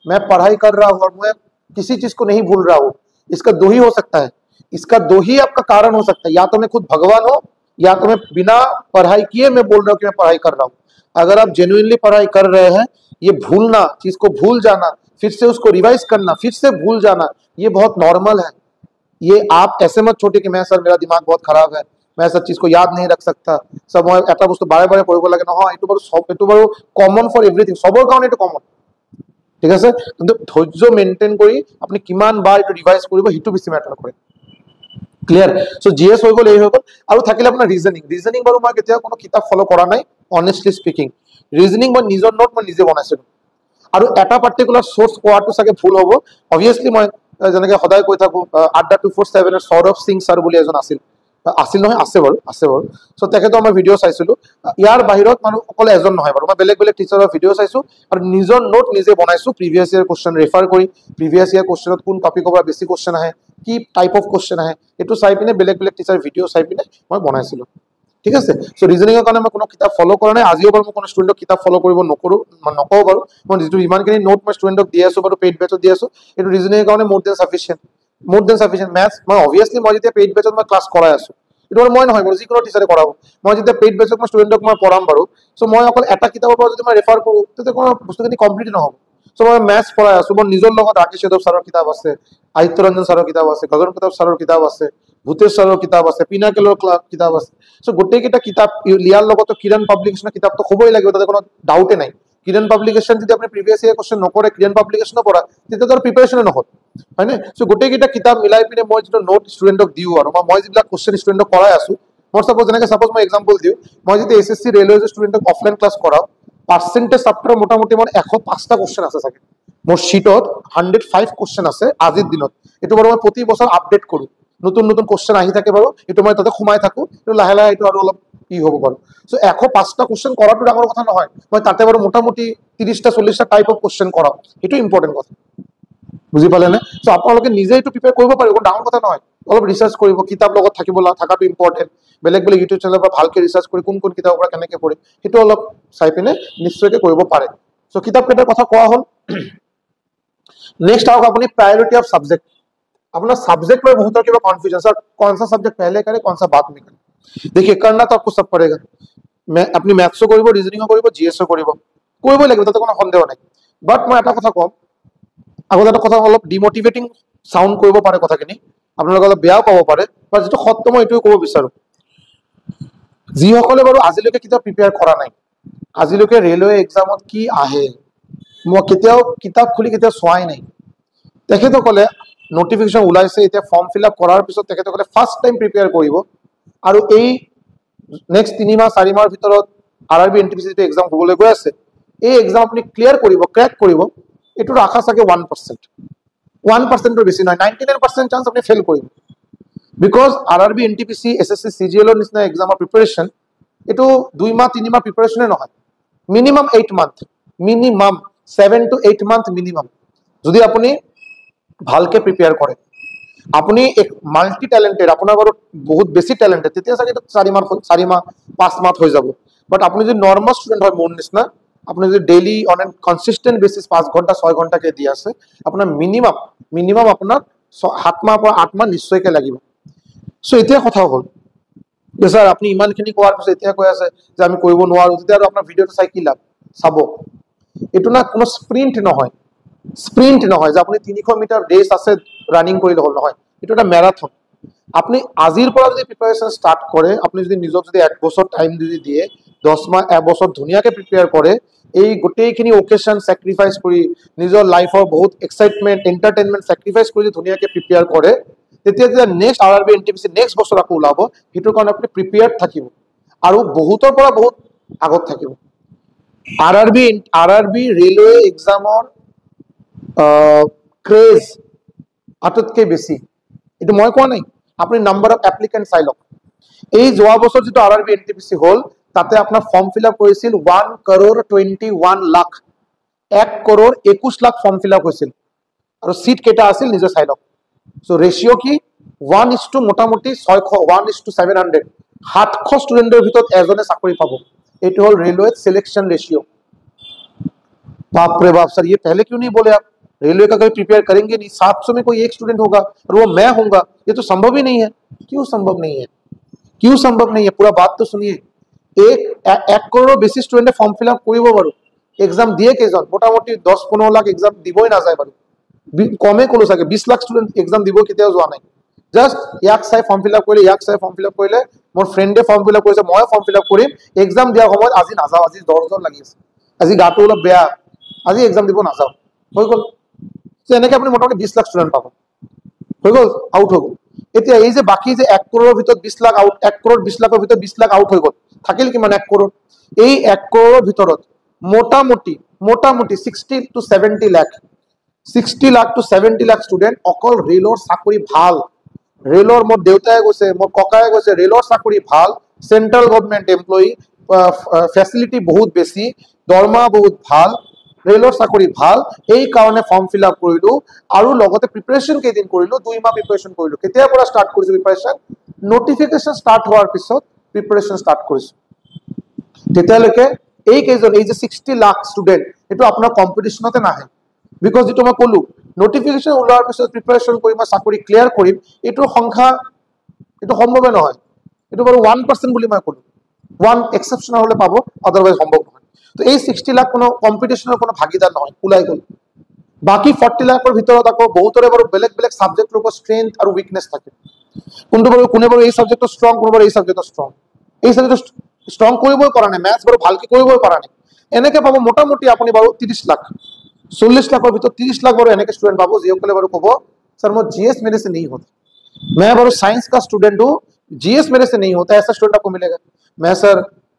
मैं पढ़ाई कर रहा हूं और मैं किसी चीज को नहीं भूल रहा हूं, इसका दो ही हो सकता है, इसका दो ही आपका कारण हो सकता है, या तो मैं खुद भगवान हो, या तो मैं बिना पढ़ाई किए मैं बोल रहा हूं कि मैं पढ़ाई कर रहा हूं। अगर आप जेन्युइनली पढ़ाई कर रहे हैं, ये भूलना, चीज को भूल जाना, फिर से उसको रिवाइज करना, फिर से भूल जाना, ये बहुत नॉर्मल है। ये आप ऐसे मत छोटे कि मैं सर मेरा दिमाग बहुत खराब है, मैं सब चीज को याद नहीं रख सकता, सब এটা বস্তু বাৰে বাৰে পঢ়িব লাগে নহয়, এইটো বাৰু সব, এইটো বাৰু কমন ফৰ এভৰিথিং, সবৰ কাৰণে এইটো কমন, ঠিক আছে। কিন্তু ধৈৰ্য মেইনটেইন কৰি আপুনি কিমান বাৰ এইটো ৰিভাইজ কৰিব সেইটো বেছি মেটাৰ কৰে। ক্লিয়াৰ? সো জিএস হৈ গ'ল, এই হৈ গ'ল। আৰু থাকিলে আপোনাৰ ৰিজনিং। ৰিজনিং বাৰু মই কেতিয়াও কোনো কিতাপ ফলো কৰা নাই, অনেষ্টলি স্পিকিং। ৰিজনিং মই নিজৰ নোট মই নিজে বনাইছিলো। আৰু এটা পাৰ্টিকুলাৰ সোৰ্স কোৱাটো চাগে ভুল হ'ব। অবভিয়াছলি মই যেনেকৈ সদায় কৈ থাকো, আড্ডা 247 এর সৌৰভ সিং স্যাৰ বুলি এজন আছিল, আছিল নহয়, আছে বাৰু, আছে বাৰু। সো তেখেতৰ মই ভিডিঅ' চাইছিলো। ইয়াৰ বাহিৰত মানুহ অকলে এজন নহয় বাৰু, মই বেলেগ বেলেগ টিচাৰৰ ভিডিঅ' চাইছো আৰু নিজৰ নোট নিজে বনাইছো, প্ৰিভিয়াছ ইয়াৰ কোশ্চেন ৰেফাৰ কৰি, প্ৰিভিয়াছ ইয়াৰ কোশ্চেনত কোন টপিকৰ পৰা বেছি কোশ্চেন আহে, কি টাইপ অফ কোশ্চেন আহে, এইটো চাই পিনে বেলেগ বেলেগ টিচাৰ ভিডিঅ' চাই পিনে মই বনাইছিলো, ঠিক আছে। সো ৰিজনিঙৰ কাৰণে মই কোনো কিতাপ ফলো কৰা নাই, আজিও বাৰু মই কোনো ষ্টুডেণ্টক কিতাপ ফলো কৰিব নকওঁ বাৰু। মই যিটো ইমানখিনি নোট মই ষ্টুডেণ্টক দি আছো বাৰু, পেইড বেচত দি আছো, এইটো ৰিজনিঙৰ কাৰণে মোৰ দেন সাফিচিয়েণ্ট, মোৰ দেন সাফিচিয়েণ্ট। মেথছ মই অবভিয়াছলি মই যেতিয়া পেইড বেচত মই ক্লাছ কৰাই আছো, এইটো বাৰু মই নহয় বাৰু, যিকোনো টিচাৰে কৰাব, মই যেতিয়া পেইড বেচত মই ষ্টুডেণ্টক মই পঢ়াম বাৰু, সো মই অকল এটা কিতাপৰ পৰা যদি মই ৰেফাৰ কৰোঁ তেতিয়া কোনো বস্তুখিনি কমপ্লিট নহ'ব। সো মই মেথছ পঢ়াই আছো, মোৰ নিজৰ লগত ৰাকেশ যাদৱ ছাৰৰ কিতাপ আছে, আদিত্য ৰঞ্জন ছাৰৰ কিতাপ আছে, গগন প্ৰতাপ ছাৰৰ কিতাপ আছে, ভূতেশ ছাৰৰ কিতাপ আছে, পিনাকেলৰ কিতাপ আছে। সো গোটেইকেইটা কিতাপ লিয়াৰ লগতো কিৰণ পাব্লিকেশ্যনৰ কিতাপটো হ'বই লাগিব, তাতে কোনো ডাউটে নাই। কিৰণ পাব্লিকেশ্যন যদি আপুনি প্ৰিভিয়াছ ইয়াৰ কোশ্চেন নকৰে, কিৰণ পাব্লিকেশ্যনো পঢ়া, তেতিয়া তাৰ প্ৰিপাৰেশ্যনে নহ'ল, হয়নে? সো গোটেইকেইটা কিতাপ মিলাই পিনে মই যিটো নোট ষ্টুডেণ্টক দিওঁ, আৰু মই যিবিলাক কোশ্চেন ষ্টুডেণ্টক কৰাই আছো, মই সাপোজ মই এক্সাম্পল দিওঁ, মই যদি এছএছচি ৰেলৱে ষ্টুডেণ্টক অফলাইন ক্লাছ কৰাওঁ, পাৰ্চেণ্টেজ চাপ্টাৰ মোটামুটি মোৰ 105টা কোশ্চেন আছে চাগে, মোৰ শ্বিটত 105 কোশ্চেন আছে আজিৰ দিনত। এইটো বাৰু মই প্ৰতি বছৰ আপডেট কৰোঁ, নতুন নতুন কোশ্চেন আহি থাকে বাৰু, এইটো মই তাতে সোমাই থাকো, এইটো লাহে লাহে এইটো আৰু অলপ কি হ'ব বাৰু। সো 105টা কোশ্চেন কৰাটো ডাঙৰ কথা নহয়, মই তাতে বাৰু মোটামুটি 30টা 40টা টাইপ অফ কোশ্চেন কৰাওঁ, সেইটো ইম্পৰ্টেণ্ট কথা, বুজি পালেনে? সো আপোনালোকে নিজে এইটো প্ৰিপেয়াৰ কৰিব পাৰিব, ডাঙৰ কথা নহয়। অলপ ৰিচাৰ্চ কৰিব, কিতাপ লগত থাকিব থকাটো ইম্পৰ্টেণ্ট, বেলেগ বেলেগ ইউটিউব চেনেলৰ পৰা ভালকে ৰিচাৰ্চ কৰি কোন কোন কিতাপৰ পৰা কেনেকে পঢ়ে সেইটো অলপ চাই পিনে নিশ্চয়কৈ কৰিব পাৰে। সো কিতাপ কেইটাৰ কথা কোৱা হ'ল। नेक्स्ट आओगे अपनी प्रायोरिटी ऑफ सब्जेक्ट। अपना सब्जेक्ट में बहुत किया कन्फ्यूजन, सर कौन सा सब्जेक्ट पहले करें कौन सा बाद में करें। देखिए करना तो आपको सब पड़ेगा, मैं अपनी मैथ्सो करिब, रिजनिंगो करिब, जीएसओ करिब, करिबই লাগিব, তাতে কোনো সন্দেহ নাই। বাট মই এটা কথা কম, আগতে এটা কথা অলপ ডিমোটিভেটিং সাউন্ড কৰিব পাৰে কথাখিনি, আপোনালোকে অলপ বেয়াও পাব পাৰে, বাট যেটো সত্য মই এইটোৱে ক'ব বিচাৰো, যিসকলে বাৰু আজিলৈকে কিতাপ প্ৰিপেয়াৰ কৰা নাই, আজিলৈকে ৰেলৱে এক্সামত কি আহে মই কেতিয়াও কিতাপ খুলি কেতিয়াও চোৱাই নাই, তেখেতসকলে নোটিফিকেশন ওলাইছে, এতিয়া ফৰ্ম ফিল আপ কৰাৰ পিছত তেখেতসকলে ফাৰ্ষ্ট টাইম প্ৰিপেয়াৰ কৰিব, আৰু এই নেক্সট 3 মাহ 4 মাহৰ ভিতৰত আৰআৰবি এনটিপিসি যে এক্সাম হ'বলৈ গৈ আছে, এই এক্সাম আপুনি ক্লিয়াৰ কৰিব, ক্ৰেক কৰিব, এটোৰ আশা চাগে 1%, 1%ৰ বেছি নহয়, 99% চান্স আপুনি ফেল কৰিব। বিকজ আৰআৰবি এনটিপিসি এসএসসি সিজিএলৰ নিচিনা এক্সামৰ প্ৰিপাৰেচন এটো 2 মাহ 3 মাহ প্ৰিপাৰেচনে নহয়, minimum 8 month, minimum 7 to 8 month minimum. যদি আপুনি ভালকে প্ৰিপেয়াৰ কৰে, আপুনি এক মাল্টি ট্যালেন্টেড, আপোনাৰ বাৰু বহুত বেছি ট্যালেন্টেড, তেতিয়া চাগে 4 মাহ 5 মাহ হৈ যাব। বাট আপুনি যদি নৰ্মাল ষ্টুডেন্ট হয় মোৰ নিচিনা, আপনি যদি daily on an consistent basis 5 ঘন্টা 6 ঘন্টাকে দি আছে, আপনার মিনিমাম আপনার 7 মাহ পৰা 8 মাহ নিশ্চয়কে লাগিব। সো এতিয়া কথা হ'ল যে স্যার আপনি ইমানখিনি কোৱাৰ পিছত এতিয়া কৈ আছে যে আমি কৰিব নোৱাৰো, তেতিয়া আৰু আপোনাৰ ভিডিঅটো চাই কি লাভ। চাব, এটো না কোনো স্প্ৰিন্ট নহয়, স্প্ৰিন্ট নহয় যে আপনি 300 মিটাৰ ৰেস আছে ৰানিং কৰিলে হ'ল, নহয়, এটো এটা ম্যাৰাথন। আপনি আজিৰ পৰা যদি প্ৰিপাৰেচন স্টাৰ্ট কৰে, আপনি যদি নিজক যদি 1 বছৰ টাইম যদি দিয়ে, 10 মাহ 1 বছৰ ধুনীয়াকে প্ৰিপেয়াৰ কৰে, এই গোটেইখিনি ওকেশন স্যাক্ৰিফাইস কৰি নিজৰ লাইফৰ বহুত এক্সাইটমেন্ট এন্টাৰটেইনমেন্ট স্যাক্ৰিফাইস কৰি ধুনীয়াকে প্ৰিপেয়াৰ কৰে, তেতিয়া যেতিয়া নেক্সট আৰআৰবি এনটিপিসি নেক্সট বছৰ আকৌ ওলাব, হেতুৰ কাৰণে আপুনি প্ৰিপেয়াৰ্ড থাকিব আৰু বহুতৰ পৰা বহুত আগত থাকিব। আৰআৰবি ৰেলৱে এক্সামৰ ক্ৰেজ আটাইতকৈ বেছি, এটো মই কোৱা নাই, আপনি নাম্বাৰ অফ এপ্লিকেন্ট চাই লওক। এই যোৱা বছৰ যেটো আৰআৰবি এনটিপিসি হল, তাতে আপনার ফর্ম ফিল আপ করেছিল 1,21,00,000, 1,21,00,000 ফর্ম ফিল আপ হয়েছিল, আর সিট কেটা আছিল নিজে চাই লওক। সো রেশিও কি 1:, মোটামুটি 1:700, 700 স্টুডেন্টের ভিতৰত এজনে চাকৰি পাব, এইটো হল रेलवे सिलेक्शन रेशियो। बाप रे बाप सर, ये पहले क्यों नहीं बोले आप? रेलवे का कभी प्रिपेयर करेंगे नहीं, 700 में कोई एक स्टूडेंट होगा और वो मैं होऊंगा, ये तो संभव ही नहीं है। क्यों संभव नहीं है? क्यों संभव नहीं है? पूरा बात तो सुनिए। एक करोड़ बेसि स्टूडेंट फर्म फिल আপ কৰিব বাৰু, एग्जाम দিয়ে কেইজন? মোটামুটি 10-15 লাখ এক্সাম দিবই না যায় বাৰু, কমে কলো চাগে 20 লাখ স্টুডেন্ট এক্সাম দিব কেতিয়াও যোৱা নাই। জাস্ট ইয়াক চাই ফৰ্ম ফিল আপ কৰিলে, ইয়াক চাই ফৰ্ম ফিল আপ কৰিলে, মোৰ ফ্ৰেণ্ডে ফৰ্ম ফিল আপ কৰিছে, মই ফৰ্ম ফিল আপ কৰিম, এক্সাম দিয়াৰ সময়ত আজি নাযাওঁ, আজি জ্বৰ লাগি আছে, আজি গাটো অলপ বেয়া, আজি এক্সাম দিব নাযাওঁ, হৈ গ'ল। এনেকে আপুনি মোটামুটি 20 লাখ স্টুডেন্ট পাব, হৈ গ'ল, আউট হৈ গ'ল। এতিয়া এই যে বাকি যে 1 কৰোৰৰ ভিতৰত 20 লাখ আউট, 1 কৰোৰ 20 লাখৰ ভিতৰত 20 লাখ আউট হৈ গ'ল, থাকিল কিমান? 1 কৰোৰ। এই 1 কৰোৰৰ ভিতৰত মোটামুটি 60 to 70 lakh, 60 lakh to 70 lakh student অকল ৰেলৰ চাকৰি ভাল, ৰেলৰ, মোৰ দেউতাই কৈছে, মোৰ ককাই কৈছে, ৰেলৰ চাকৰি ভাল, সেন্ট্ৰাল গভৰ্নমেন্ট এমপ্লয়ি, ফেসিলিটি বহুত বেশি, দৰমহা বহুত ভাল, ৰেলৰ চাকৰি ভাল, এই কাৰণে ফৰ্ম ফিল আপ কৰিলো আৰু লগতে প্ৰিপাৰেচন কেইদিন কৰিলো, 2 মাহ প্ৰিপাৰেচন কৰিলো। কেতিয়াৰ পৰা ষ্টাৰ্ট কৰিছো প্ৰিপাৰেচন? নোটিফিকেশন ষ্টাৰ্ট হোৱাৰ পিছত প্ৰিপাৰেচন ষ্টাৰ্ট কৰিছো। তেতিয়ালৈকে এই কেইজন, এই যে 60 লাখ স্টুডেন্ট, এইটো আপোনাৰ কম্পিটিশনতে নাহে। বিকজ যেটো মই কলো, নোটিফিকেশন ওলোৱাৰ পিছত প্ৰিপাৰেচন কৰি মই চাকৰি ক্লিয়াৰ কৰিম, এইটোৰ সংখ্যা, এইটো সম্ভৱে নহয়। এইটো বাৰু 1% বুলি মই কলো, 1 এক্সেপশন হলে পাব, আদাৰওয়াইজ সম্ভৱ নহয়। তো এই 60 লাখ কোনো কম্পিটিশনৰ কোনো ভাগিদাৰ নহয়, ওলাই গ'ল। বাকি 40 লাখৰ ভিতৰত আকৌ বহুতৰে বাৰু বেলেগ বেলেগ সাবজেক্টৰ ওপৰত ষ্ট্ৰেংথ আৰু উইকনেছ থাকে। কোনে বাৰু এই সাবজেক্টত ষ্ট্ৰং, কোনে বাৰু এই সাবজেক্টত ষ্ট্ৰং, এই সাবজেক্টত ষ্ট্ৰং কৰিবই পৰা নাই, ম্যাথছ বাৰু ভালকে কৰিবই পৰা নাই, এনেকে পাব মোটামুটি আপুনি বাৰু 30 লাখ, 40 লাখৰ ভিতৰত 30 লাখ বাৰু এনেকে স্টুडेंट পাবো যিসকলে বাৰু ক'ব सर मैं जीएस मेरे से नहीं होता, मैं বাৰু साइंस का स्टूडेंट हूँ, जीएस मेरे से नहीं होता, ऐसा स्टूडेंट आपको मिलेगा। मैं सर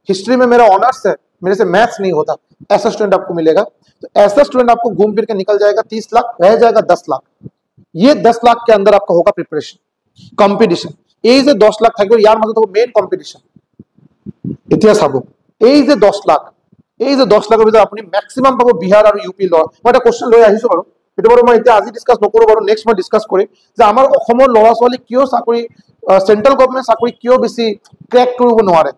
हिस्ट्री में मेरा ऑनर्स है, मेरे से मैथ्स नहीं होता, ऐसा स्टूडेंट आपको मिलेगा। तो ऐसा स्टूडेंट आपको घूम फिर के निकल जाएगा 30 लाख, रह जाएगा 10 लाख। ये 10 लाख के अंदर आपका होगा प्रिपरेशन, कॉम्पिटिशन। এই যে 10 লাখ থাকবে, ইয়ার মধ্যে থাকবে মেইন কম্পিটিশন। এতিয়া চাব, এই যে 10 লাখ, এই যে 10 লাখৰ ভিতৰত আপুনি ম্যাক্সিমাম পাব বিহাৰ আৰু ইউপি ল। মই এটা কোশ্চেন লৈ আহিছো বাৰু, এটা বাৰু মই এতিয়া আজি ডিসকাস নকৰো বাৰু, নেক্সট মই ডিসকাস কৰিম যে আমাৰ অসমৰ ল'ৰা ছোৱালী কিয় চাকৰি, সেন্ট্ৰাল গভৰ্নমেন্ট চাকৰি কিয় বেছি ক্ৰ্যাক কৰিব নোৱাৰে।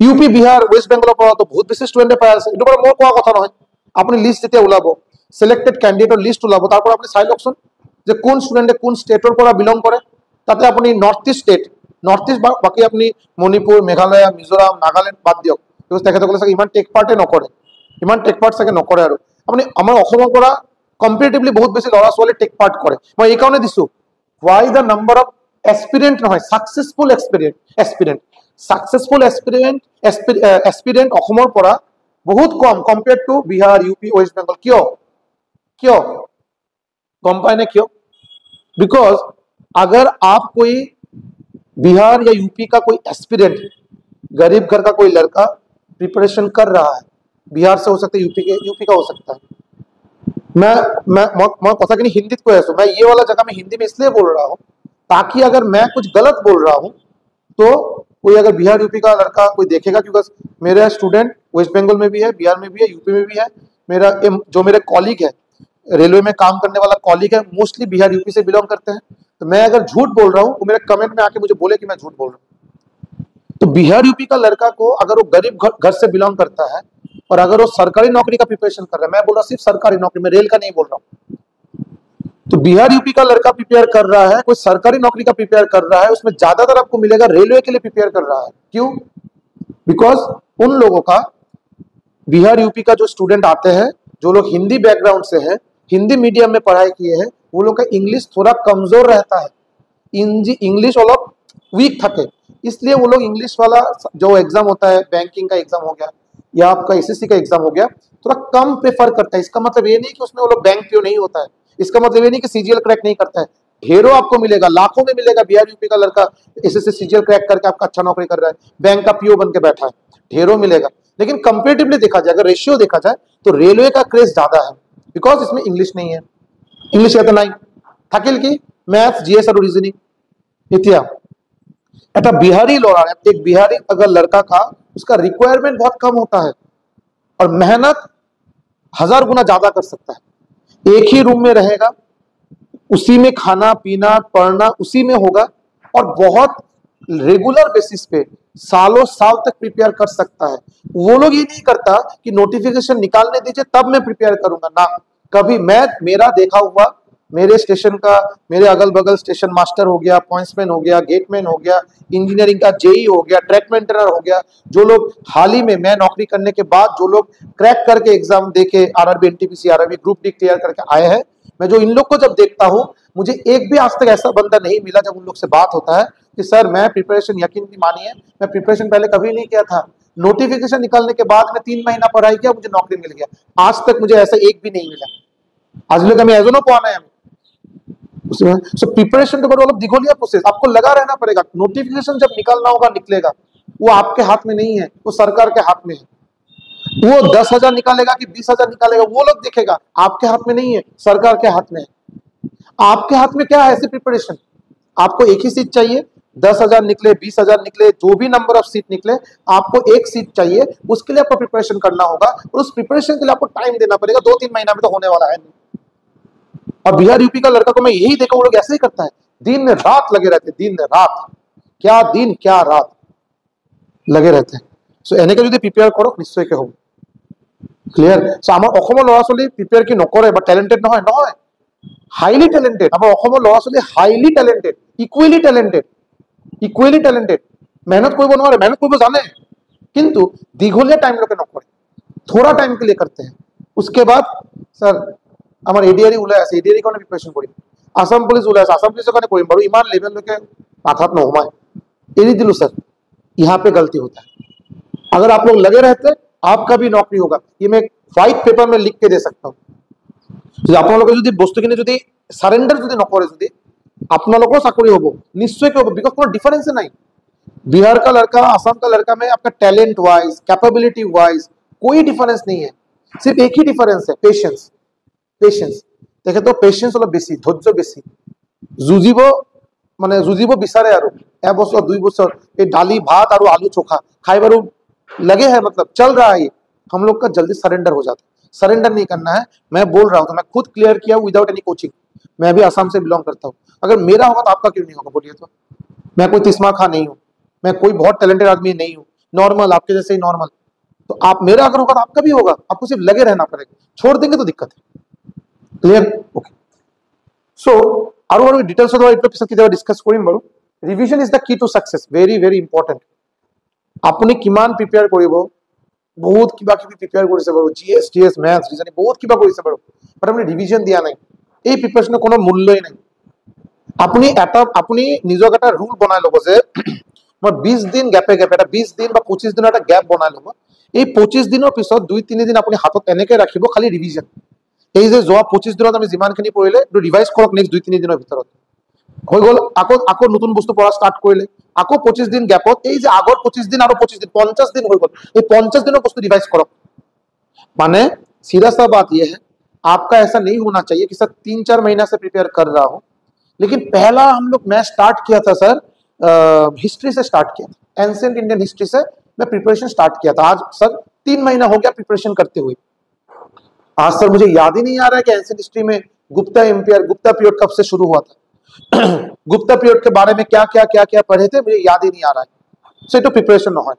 ইউপি বিহাৰ ওয়েস্ট বেংগলৰ পৰা তো বহুত বেছি স্টুডেন্টে পাই আছে, এটা বাৰু মোৰ কোৱা কথা নহয়। আপুনি লিষ্ট যেতিয়া ওলাব, সিলেক্টেড ক্যান্ডিডেটৰ লিষ্ট ওলাব, তাৰপৰ আপনি চাই লওকচোন যে কোন স্টুডেন্টে কোন স্টেটৰ পৰা বিলং কৰে। তাতে আপনি north east state, north east বাকি আপনি মণিপুৰ, মেঘালয়, মিজোৰাম, নাগাল্যান্ড বাদ দিয়ক, বিকজ তেখেতসকলে চাগে ইমান টেক পাৰ্টে নকৰে, ইমান টেক পাৰ্ট চাগে নকৰে। আৰু আপুনি আমাৰ অসমৰ পৰা কম্পেৰেটিভলি বহুত বেছি ল'ৰা ছোৱালী টেক পাৰ্ট কৰে। মই এই কাৰণে দিছো, why the number of aspirant নহয়, successful aspirant অসমৰ পৰা बहुत कम compare to Bihar, UP, West Bengal. क्यों क्यों कम पाए ना? क्यों? बिकॉज अगर आप कोई बिहार या यूपी का कोई एस्पिरेंट, गरीब घर का कोई लड़का प्रिपरेशन कर रहा है, बिहार से हो सकता है, यूपी का हो सकता है। मैं कथा कि हिंदी को ऐसा, मैं ये वाला जगह में हिंदी में इसलिए बोल रहा हूँ ताकि अगर मैं कुछ गलत बोल रहा हूँ तो कोई अगर बिहार यूपी का लड़का कोई देखेगा, क्योंकि मेरा स्टूडेंट वेस्ट बंगाल में भी है, बिहार में भी है, यूपी में भी है। मेरा जो मेरे कॉलीग है, रेलवे में काम करने वाला कॉलीग है, मोस्टली बिहार यूपी से बिलोंग करते हैं। तो मैं अगर झूठ बोल रहा हूँ, वो मेरे कमेंट में आके मुझे बोले कि मैं झूठ बोल रहा हूँ। तो बिहार यूपी का लड़का को अगर वो गरीब घर से बिलोंग करता है और अगर वो सरकारी नौकरी का प्रिपरेशन कर रहा है, मैं बोल रहा सिर्फ सरकारी नौकरी में, रेल का नहीं बोल रहा हूँ, तो बिहार यूपी का लड़का प्रिपेयर कर रहा है, कोई सरकारी नौकरी का प्रिपेयर कर रहा है, उसमें ज्यादातर आपको मिलेगा रेलवे के लिए प्रिपेयर कर रहा है। क्यों? बिकॉज उन लोगों का, बिहार यूपी का जो स्टूडेंट आते हैं, जो लोग हिंदी बैकग्राउंड से है, हिंदी मीडियम में पढ़ाई किए हैं, वो लोग का इंग्लिश थोड़ा कमजोर रहता है, इंग्लिश वाला वीक थके, इसलिए वो लोग इंग्लिश वाला जो एग्जाम होता है, बैंकिंग का एग्जाम हो गया या आपका एसएससी का एग्जाम हो गया, थोड़ा कम प्रेफर करता है। इसका मतलब ये नहीं कि उसमें वो लोग बैंक पीओ नहीं होता है, इसका मतलब ये नहीं कि सीजीएल क्रैक नहीं करता है। ढेरों आपको मिलेगा, लाखों में मिलेगा बिहार यूपी का लड़का एसएससी सीजीएल क्रैक करके आपका अच्छा नौकरी कर रहा है, बैंक का पीओ बन के बैठा है, ढेरों मिलेगा। लेकिन कंपेरेटिवली देखा जाए, अगर रेशियो देखा जाए तो रेलवे का क्रेज ज्यादा है, बिकॉज इसमें इंग्लिश नहीं है, इंग्लिश तो नहीं থাকিল কি मैथ्स, जीएस और रीजनिंग। इतिया एक बिहारी लड़ा, एक बिहारी अगर लड़का का, उसका रिक्वायरमेंट बहुत कम होता है और मेहनत 1000 गुना ज्यादा कर सकता है। एक ही रूम में रहेगा, उसी में खाना पीना पढ़ना उसी में होगा और बहुत रेगुलर बेसिस पे सालों साल तक प्रिपेयर कर सकता है। वो लोग ये नहीं करता कि नोटिफिकेशन निकालने दीजिए तब मैं प्रिपेयर करूंगा ना, कभी मैं मेरा देखा हुआ मेरे स्टेशन का, मेरे अगल बगल स्टेशन मास्टर हो गया, पॉइंट्समैन हो गया, गेटमैन हो गया, इंजीनियरिंग का जेई हो गया, ट्रैक मेंटेनर हो गया, जो लोग हाल ही में मैं नौकरी करने के बाद जो लोग क्रैक करके एग्जाम देके RRB NTPC RRB group D clear करके आए हैं, मैं जो इन लोग को जब देखता हूं, मुझे एक भी आज तक ऐसा बंदा नहीं मिला जब उन लोग से बात होता है कि सर मैं प्रिपरेशन, यकीन नहीं मानिए मैं प्रिपरेशन पहले कभी नहीं किया था, नोटिफिकेशन निकलने के बाद मैं 3 महीना पढ़ाई किया, मुझे नौकरी मिल गया। आज तक मुझे ऐसा एक भी नहीं मिला। आज लोग हमें एजो को आना है उसमें। सो प्रिपरेशन तो बड़ा दिखोलिया प्रोसेस, आपको लगा रहना पड़ेगा। नोटिफिकेशन जब निकलना होगा निकलेगा, वो आपके हाथ में नहीं है, वो सरकार के हाथ में है। वो 10,000 निकालेगा कि 20,000 निकालेगा वो लोग देखेगा, आपके हाथ में नहीं है, सरकार के हाथ में है। आपके हाथ में क्या है? ऐसी प्रिपरेशन, आपको एक ही सीट चाहिए, 10,000 निकले 20,000 निकले, जो भी नंबर ऑफ सीट निकले, आपको एक सीट चाहिए, उसके लिए आपको प्रिपरेशन करना होगा, और उस प्रिपरेशन के लिए आपको टाइम देना पड़ेगा। 2-3 महीना में तो होने वाला है नहीं। और बिहार यूपी का लड़का को मैं यही देखा, वो लोग ऐसे ही करता है, दिन रात लगे रहते, दिन रात, क्या दिन क्या रात लगे रहते। सो এনেকে যদি প্ৰিপেয়াৰ কৰক নিশ্চয়কৈ হ'ব। ক্লিয়াৰ? সো আমাৰ অসমৰ ল'ৰা ছোৱালী প্ৰিপেয়াৰ কি নকৰে বা টেলেণ্টেড নহয়? নহয়, হাইলি টেলেণ্টেড। আমাৰ অসমৰ ল'ৰা ছোৱালী highly talented, equally talented, equally talented. मेहनत কৰিব নোৱাৰে, मेहनत কৰিব জানে, কিন্তু দীঘলীয়া টাইম লোকে নকৰে, थोड़ा टाइम के लिए करते हैं। उसके बाद सर আমাৰ এডিআৰই ওলাই আছে, এডিআৰই কাৰণে প্ৰিপাৰেচন কৰিম, আসাম পুলিচ ওলাই আছে, আসাম পুলিচৰ কাৰণে কৰিম, বাৰু ইমান লেভেললৈকে মাথাত নোসোমায়, এৰি দিলো। सर यहाँ पे गलती होता है। अगर आप लोग लगे रहते आपका भी नौकरी होगा, ये मैं व्हाइट पेपर में लिख के दे सकता हूँ। আপোনালোকে যদি বস্তুখিনি যদি সারেন্ডার যদি নকৰে, যদি আপোনালোকৰ চাকৰি হ'ব নিশ্চয়কৈ হ'ব, বিকজ কোনো ডিফারেंस নাই। बिहार का लड़का आसाम का लड़का में आपका टैलेंट वाइज, कैपेबिलिटी वाइज कोई डिफरेंस नहीं है, सिर्फ एक ही डिफरेंस है, पेशेंस। पेशेंस देखे तो पेशेंस অলপ বেশি, ধৈর্য বেশি, যুঁজিব মানে যুঁজিব বিচাৰে, আৰু এবছৰ 2 বছৰ এই দালি ভাত আৰু আলু চোখা खाए बारू लगे हैं, मतलब चल रहा है। हम लोग का जल्दी सरेंडर हो जाता है, सरेंडर नहीं करना है। मैं बोल रहा हूँ, तो मैं खुद क्लियर किया विदाउट एनी कोचिंग। मैं भी आसाम से बिलोंग करता हूँ, अगर मेरा होगा तो आपका क्यों नहीं होगा बोलिए? तो मैं कोई तिस्मा खां नहीं हूँ, मैं कोई बहुत टैलेंटेड आदमी नहीं हूँ, नॉर्मल आपके जैसे ही नॉर्मल। तो आप मेरा अगर होगा तो आपका भी होगा, आपको सिर्फ लगे रहना पड़ेगा, छोड़ देंगे तो दिक्कत है। क्लियर? ओके। सो और डिटेल्स डिस्कस करिम बारू। Revision is the key to success, very very important. আপুনি কিমান প্ৰিপেয়াৰ কৰিব, বহুত কিবা কিবি প্ৰিপেয়াৰ কৰিছে বাৰু, জিএছ টিএছ মেথছ ৰিজনিং বহুত কিবা কৰিছে বাৰু, বাট আপুনি ৰিভিজন দিয়া নাই, এই প্ৰিপাৰেচনৰ কোনো মূল্যই নাই। আপুনি নিজক এটা ৰুল বনাই ল'ব যে মই 20 দিন গ্যাপে গ্যাপ, এটা 20 দিন বা 25 দিনৰ এটা গ্যাপ বনাই ল'ব। এই 25 দিনৰ পিছত 2-3 দিন আপুনি হাতত এনেকে ৰাখিব খালি ৰিভিজন। এই যে যোৱা 25 দিনত আমি যিমানখিনি পঢ়িলে এইটো ৰিভাইজ কৰক নেক্সট 2-3 দিনৰ ভিতৰত। হৈ গ'ল, আকৌ নতুন বস্তু পঢ়া স্টাर्ट কৰিলে, আকৌ 25 दिन গ্যাপত এই যে আগৰ 25 दिन আৰু 25 दिन 50 दिन হৈ গ'ল, এই 50 दिनों বস্তু রিভাইজ করক। माने सीधा सा बात ये है, आपका ऐसा नहीं होना चाहिए कि सर 3-4 महीना से प्रिपेयर कर रहा हूं, लेकिन पहला हम लोग मैं स्टार्ट किया था सर हिस्ट्री से स्टार्ट किया था, एंशिएंट इंडियन हिस्ट्री से मैं प्रिपरेशन स्टार्ट किया था। आज सर 3 महीना हो गया प्रिपरेशन करते हुए, आज सर मुझे याद ही नहीं आ रहा है कि एंशिएंट हिस्ट्री में गुप्ता एम्पायर, गुप्ता पीरियड कब से शुरू हुआ था, गुप्ता पीरियड के बारे में क्या क्या क्या क्या पढ़े थे मुझे याद ही नहीं आ रहा है। सो एटू प्रिपरेशन নহয়,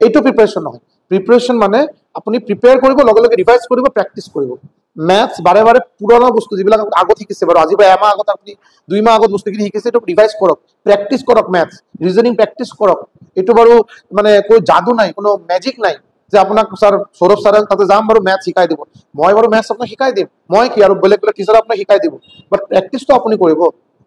एटू प्रिपरेशन নহয়। प्रिपरेशन माने আপুনি প্ৰিপেয়াৰ কৰিব, লগে লগে ৰিভাইজ কৰিব, প্ৰেক্টিস কৰিব। मैथ्स বাৰে বাৰে পুৰণা বস্তু যিবিলাক আগত শিকিছে বাৰু, আজি বা এমাহ আগত আপুনি 2 মাহ আগত বস্তুখিনি শিকিছে, এটো ৰিভাইজ কৰক, প্ৰেক্টিস কৰক, मैथ्स ৰিজনিং প্ৰেক্টিস কৰক। এটো বাৰু মানে કોઈ জাদু নাই, কোনো ম্যাজিক নাই যে আপোনাক স্যাৰ সৌৰভ স্যাৰ তাতে যাম বাৰু मैथ्स শিকাই দিব, মই বাৰু मैथ्स আপোনাক শিকাই দিম, মই কি আৰু বেলেগ বেলেগ টিচাৰ আপোনাক শিকাই দিব, বাট প্ৰেক্টিসটো আপুনি কৰিব।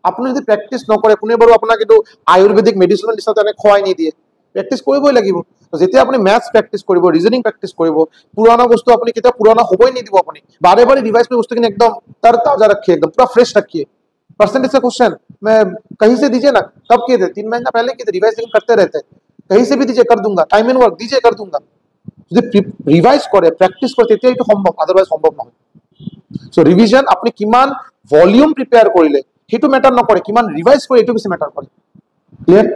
আপুনি যদি প্ৰেক্টিস নকৰে, কোনে বাৰু আপোনাক এটো আয়ুৰ্বেদিক মেডিচিনৰ নিচিনা তেনে খোৱাই নিদিয়ে, প্ৰেক্টিস কৰিবই লাগিব। যেতিয়া আপুনি मैथ्स প্ৰেক্টিস কৰিব, ৰিজনিং প্ৰেক্টিস কৰিব, পুৰণা বস্তু আপুনি কেতিয়া পুৰণা হ'বই নিদিব, আপুনি বাৰে বাৰে ৰিভাইজ কৰি বস্তুখিনি एकदम तरताजा रखिए, एकदम पूरा फ्रेश रखिए। परसेंटेज का क्वेश्चन मैं कहीं से दीजिए ना, कब किए थे? 3 महीना पहले किए थे, रिवाइज करते रहते हैं, कहीं से भी दीजिए कर दूंगा, टाइम एंड वर्क दीजिए कर दूंगा। যদি রিভাইজ করে, প্র্যাকটিস করে, তেতিয়া এটো সম্ভৱ, আদাৰওয়াইজ সম্ভৱ নহয়। সো ৰিভিজন আপনি কিমান ভলিউম প্ৰিপেয়াৰ কৰিলে হেতু ম্যাটাৰ নকৰে, কিমান ৰিভাইজ কৰে এটো বেছি ম্যাটাৰ কৰে। ক্লিয়াৰ?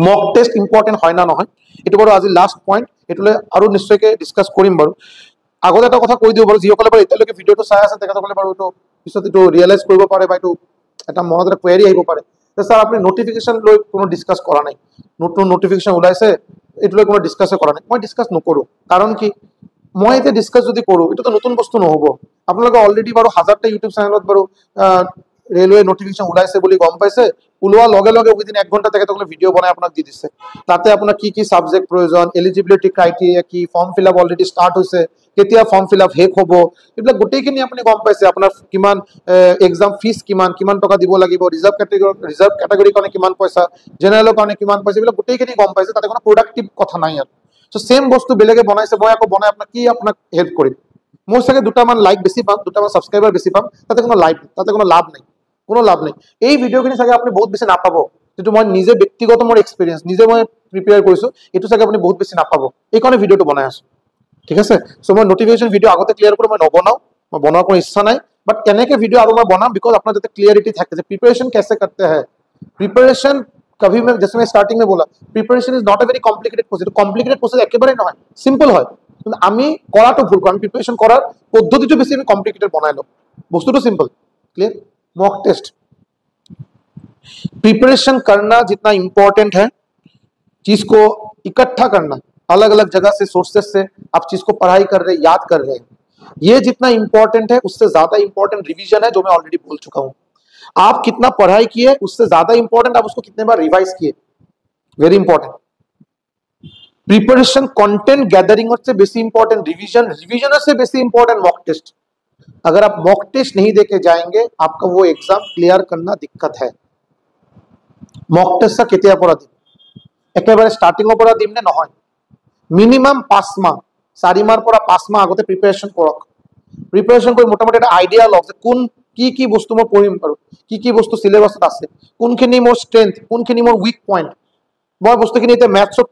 মক টেস্ট ইম্পৰ্টেন্ট হয় না নহয়, এটো বাৰু আজি লাস্ট পয়েন্ট, এটোলে আৰু নিশ্চয়কৈ ডিসকাস কৰিম বাৰু। আগত এটা কথা কৈ দিও বাৰু, যিসকলে বাৰু এতিয়ালৈকে ভিডিওটো চাই আছে তেখেতসকলে বাৰু এটো পিছত এটো ৰিয়েলাইজ কৰিব পাৰে বা এটো এটা মনত এটা কোৱেৰি আহিব পাৰে যে স্যাৰ আপনি নোটিফিকেশন লৈ কোনো ডিসকাস কৰা নাই, নতুন নোটিফিকেশন ওলাইছে এটোলৈ কোনো ডিসকাস কৰা নাই। মই ডিসকাস নকৰো, কাৰণ কি মই এতিয়া ডিসকাস যদি কৰো এটা তো নতুন বস্তু নহব আপোনালোকে অলৰেডি বাৰু হাজাৰটা ইউটিউব চেনেলত বাৰু ৰেলৱে নটিফিকেশন ওলাইছে বুলি গম পাইছে ওলোৱা লগে লগে উইদিন 1 ঘন্টা তেখেতসকলে ভিডিঅ' বনাই আপোনাক দি দিছে তাতে আপোনাৰ কি কি সাবজেক্ট প্ৰয়োজন এলিজিবিলিটি ক্ৰাইটেৰিয়া কি form fill up already start হৈছে কেতিয়া ফৰ্ম ফিল আপ শেষ হ'ব এইবিলাক গোটেইখিনি আপুনি গম পাইছে আপোনাৰ কিমান এক্সাম ফিজ কিমান টকা দিব লাগিব ৰিজাৰ্ভ ক্যাটাগৰী কাৰণে কিমান পইচা জেনাৰেলৰ কাৰণে কিমান পইচা এইবিলাক গোটেইখিনি গম পাইছে তাতে কোনো প্ৰডাক্টিভ কথা নাই ইয়াত সো সেম বস্তু বেলেগে বনাইছে মই আকৌ বনাই আপোনাক কি আপোনাক হেল্প কৰিম মোৰ চাগে দুটামান লাইক বেছি পাম দুটামান সাবস্ক্ৰাইবাৰ বেছি পাম তাতে কোনো লাইক তাতে কোনো লাভ নাই কোনো লাভ নাই এই ভিডিঅ'খিনি চাগে আপুনি বহুত বেছি নাপাব যেটো মই নিজে ব্যক্তিগত মোৰ এক্সপেৰিয়েন্স নিজে মই প্ৰিপেয়াৰ কৰিছো এটো চাগে আপুনি বহুত বেছি নাপাব এই কাৰণে ভিডিঅ'টো বনাই আছো ঠিক আছে সো মই নটিফিকেশন ভিডিঅ' আগতে ক্লিয়াৰ কৰি মই নবনাও মই বনোৱাৰ কোনো ইচ্ছা নাই বাট কেনেকে ভিডিঅ' আৰু মই বনাম বিকজ আপোনাৰ যাতে ক্লিয়াৰিটি থাকে যে প্ৰিপাৰেচন कैसे करते हैं प्रिपरेशन कभी मैं जैसे मैं स्टार्टिंग में बोला preparation is not a very complicated process complicated process একেবারে নহয় সিম্পল হয় কিন্তু আমি কৰাটো ভুল কৰো আমি প্ৰিপাৰেচন কৰাৰ পদ্ধতিটো বেছি আমি কমপ্লিকেটেড বনাই লও বস্তুটো simple clear mock test preparation करना जितना इंपॉर्टेंट है चीज को इकट्ठा करना अलग अलग जगह से सोर्सेस से आप चीज को पढ़ाई कर रहे याद कर रहे हैं ये जितना इंपॉर्टेंट है उससे ज्यादा इंपॉर्टेंट रिवीजन है जो मैं ऑलरेडी बोल चुका हूं आप कितना पढ़ाई किए उससे ज्यादा इंपॉर्टेंट आप उसको कितने बार रिवाइज किए very important preparation content gathering से बेसी इंपॉर्टेंट रिवीजन से बेसी इंपॉर्टेंट मॉक टेस्ट अगर आप मॉक टेस्ट नहीं देके जाएंगे आपका वो एग्जाम क्लियर करना दिक्कत है मॉक टेस्ट केতিয়া পৰা দিম একেবাৰে স্টাৰ্টিং পৰা দিম নে নহয় মিনিমাম 5 মাহ 4 মাহৰ পৰা 5 মাহ আগতে প্ৰিপাৰেচন কৰক প্ৰিপাৰেচন কৰি মোটামুটি এটা আইডিয়া লওক যে কোন কি বস্তু মই পঢ়িম পাৰো কি বস্তু সিলেবাসত আছে কোনখিনি মোৰ স্ট্ৰেংথ কোনখিনি মোৰ উইক পয়েন্ট মই বস্তুখিনি এতিয়া ম্যাথছত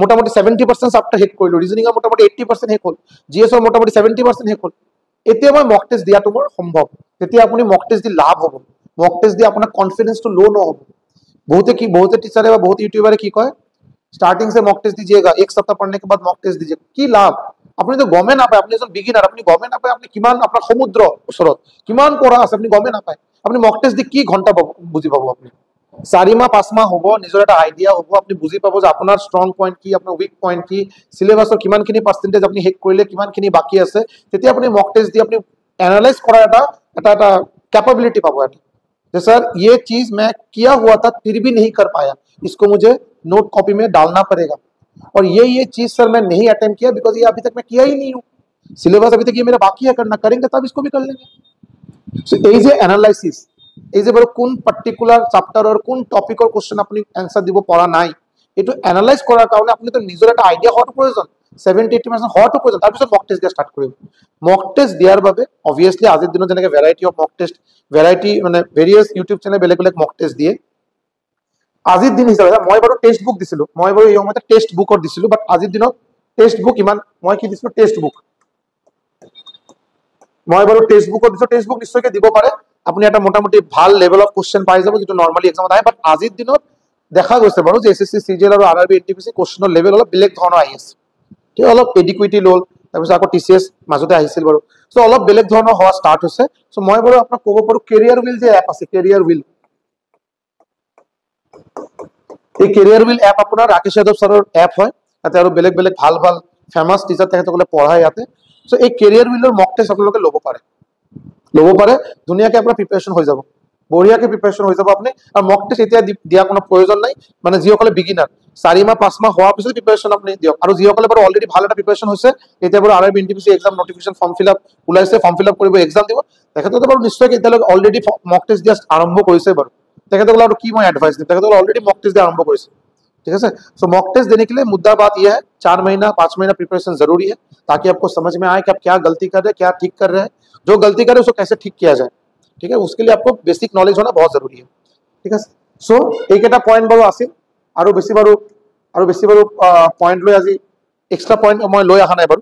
মোটামুটি 70% চাপ্টাৰ হিট কৰিলো ৰিজনিং মোটামুটি 80% হেক হল জিএস মোটামুটি 70% হেক হল এতিয়া মই মক টেষ্ট দিয়াটো মোৰ সম্ভৱ তেতিয়া আপুনি মক টেষ্ট দি লাভ হ'ব মক টেষ্ট দি আপোনাৰ কনফিডেন্সটো লো নহব बहुते टीचर है बहुत यूट्यूबर की कहे स्टार्टिंग से मॉक टेस्ट दीजिएगा एक सप्ताह पढ़ने के बाद मॉक टेस्ट दीजिए की लाभ अपनी तो गमे ना पाए अपनी एজন बिगिनार अपनी गमे ना पाए अपनी किमान अपना समुद्र ওচৰত কিমান পঢ়া আছে আপনি গমে না পায় আপনি মক টেষ্ট দি কি ঘন্টা বুজি পাবো আপনি 4 মাহ 5 মাহ হ'ব নিজৰ এটা আইডিয়া হ'ব আপনি বুজি পাবো যে আপোনাৰ স্ট্ৰং পয়েন্ট কি আপোনাৰ উইক পয়েন্ট কি সিলেবাসৰ কিমানখিনি পাৰ্সেন্টেজ আপনি হেক কৰিলে কিমানখিনি বাকি আছে তেতিয়া আপনি মক টেষ্ট দি আপনি এনালাইজ কৰা এটা कैपेबिलिटी পাবো আপনি तो सर ये चीज मैं किया हुआ था फिर भी नहीं कर पाया इसको मुझे नोट कॉपी में डालना पड़ेगा और ये चीज सर मैं नहीं अटेम्प्ट किया बिकॉज ये अभी तक मैं किया ही नहीं हूँ सिलेबस अभी तक ये मेरा बाकी है करना करेंगे तब इसको भी कर लेंगे so as a analysis as a কোন পার্টিকুলার চ্যাপ্টার और কোন টপিকৰ কোশ্চেন আপনি आंसर দিব পৰা নাই এটো এনালাইজ কৰাৰ কাৰণে আপনি তো নিজৰ এটা আইডিয়া হোৱাৰ প্ৰয়োজন 70-80% হওয়াটো প্ৰয়োজন তাৰ পিছত মক টেষ্ট দিয়া স্টাৰ্ট কৰিব মক টেষ্ট দিয়াৰ বাবে অবভিয়াসলি আজিৰ দিনত যেনেকৈ ভ্যাৰাইটি অফ মক টেষ্ট ভ্যাৰাইটি মানে ভেৰিয়াস ইউটিউব চ্যানেল বেলেগ বেলেগ মক টেষ্ট দিয়ে আজিৰ দিন হিচাপে মই বাৰু টেক্সট বুক দিছিলো মই বাৰু এই সময়তে টেক্সট বুকৰ দিছিলো বাট আজিৰ দিনত টেক্সট বুক ইমান মই কি দিছিলো টেক্সট বুক মই বাৰু টেক্সট বুকৰ দিছো টেক্সট বুক নিশ্চয়কৈ দিব পাৰে আপুনি এটা মোটামুটি ভাল লেভেল অফ কোশ্চেন পাই যাব যেটো নরমালি এক্সামত আহে বাট আজিৰ দিনত দেখা গৈছে বাৰু যে এসএসসি সিজিএল আৰু আৰআৰবি এনটিপিসি কোশ্চেনৰ লেভেল অলপ বেলেগ ধৰণৰ আহি আছে ঠিক অলপ এডিকুইটি লোল তাৰপিছত আকৌ টিসিএস মাজতে আহিছিল বাৰু সো অলপ বেলেগ ধৰণৰ হোৱা ষ্টাৰ্ট হৈছে সো মই বাৰু আপোনাক ক'ব পাৰো কেৰিয়াৰ উইল যে এপ আছে কেৰিয়াৰ উইল এই কেৰিয়াৰ উইল এপ আপোনাৰ ৰাকেশ যাদৱ ছাৰৰ এপ হয় তাতে আৰু বেলেগ বেলেগ ভাল ভাল ফেমাস টিচাৰ তেখেতসকলে পঢ়ায় ইয়াতে সো এই কেৰিয়াৰ উইলৰ মক টেষ্ট আপোনালোকে ল'ব পাৰে ধুনীয়াকৈ আপোনাৰ প্ৰিপাৰেচন হৈ যাব বঢ়িয়াকৈ প্ৰিপাৰেচন হৈ যাব আপুনি আৰু মক টেষ্ট এতিয়া দিয়া কোনো প্ৰয়োজন নাই মানে যিসকলে বিগিনাৰ 4 মাহ 5 মাহ হোৱাৰ পিছত প্ৰিপাৰেচন আপুনি দিয়ক আৰু যিসকলে বাৰু অলৰেডি ভাল এটা প্ৰিপাৰেচন হৈছে এতিয়া বাৰু RRB NTPC exam notification form fill up ওলাইছে ফৰ্ম ফিল আপ কৰিব এক্সাম দিব তেখেতসকলে বাৰু নিশ্চয়কৈ এতিয়ালৈকে অলৰেডি মক টেষ্ট দিয়া আৰম্ভ কৰিছে বাৰু তেখেতসকলে আৰু কি মই এডভাইস দিম তেখেতসকলে অলৰেডি মক টেষ্ট দিয়া আৰম্ভ কৰিছে ठीक है सो मॉक टेस्ट देने के लिए मुद्दा बात यह है 4 महीना 5 महीना प्रिपरेशन जरूरी है ताकि आपको समझ में आए कि आप क्या गलती कर रहे हैं क्या ठीक कर रहे हैं जो गलती कर रहे हैं उसको कैसे ठीक किया जाए ठीक है उसके लिए आपको बेसिक नॉलेज होना बहुत जरूरी है ठीक है सो एक এটা পয়েন্ট বাৰু আছিল আৰু বেছি বাৰু পয়েন্ট লৈ আজি এক্সট্ৰা পয়েন্ট মই লৈ আহা নাই বাৰু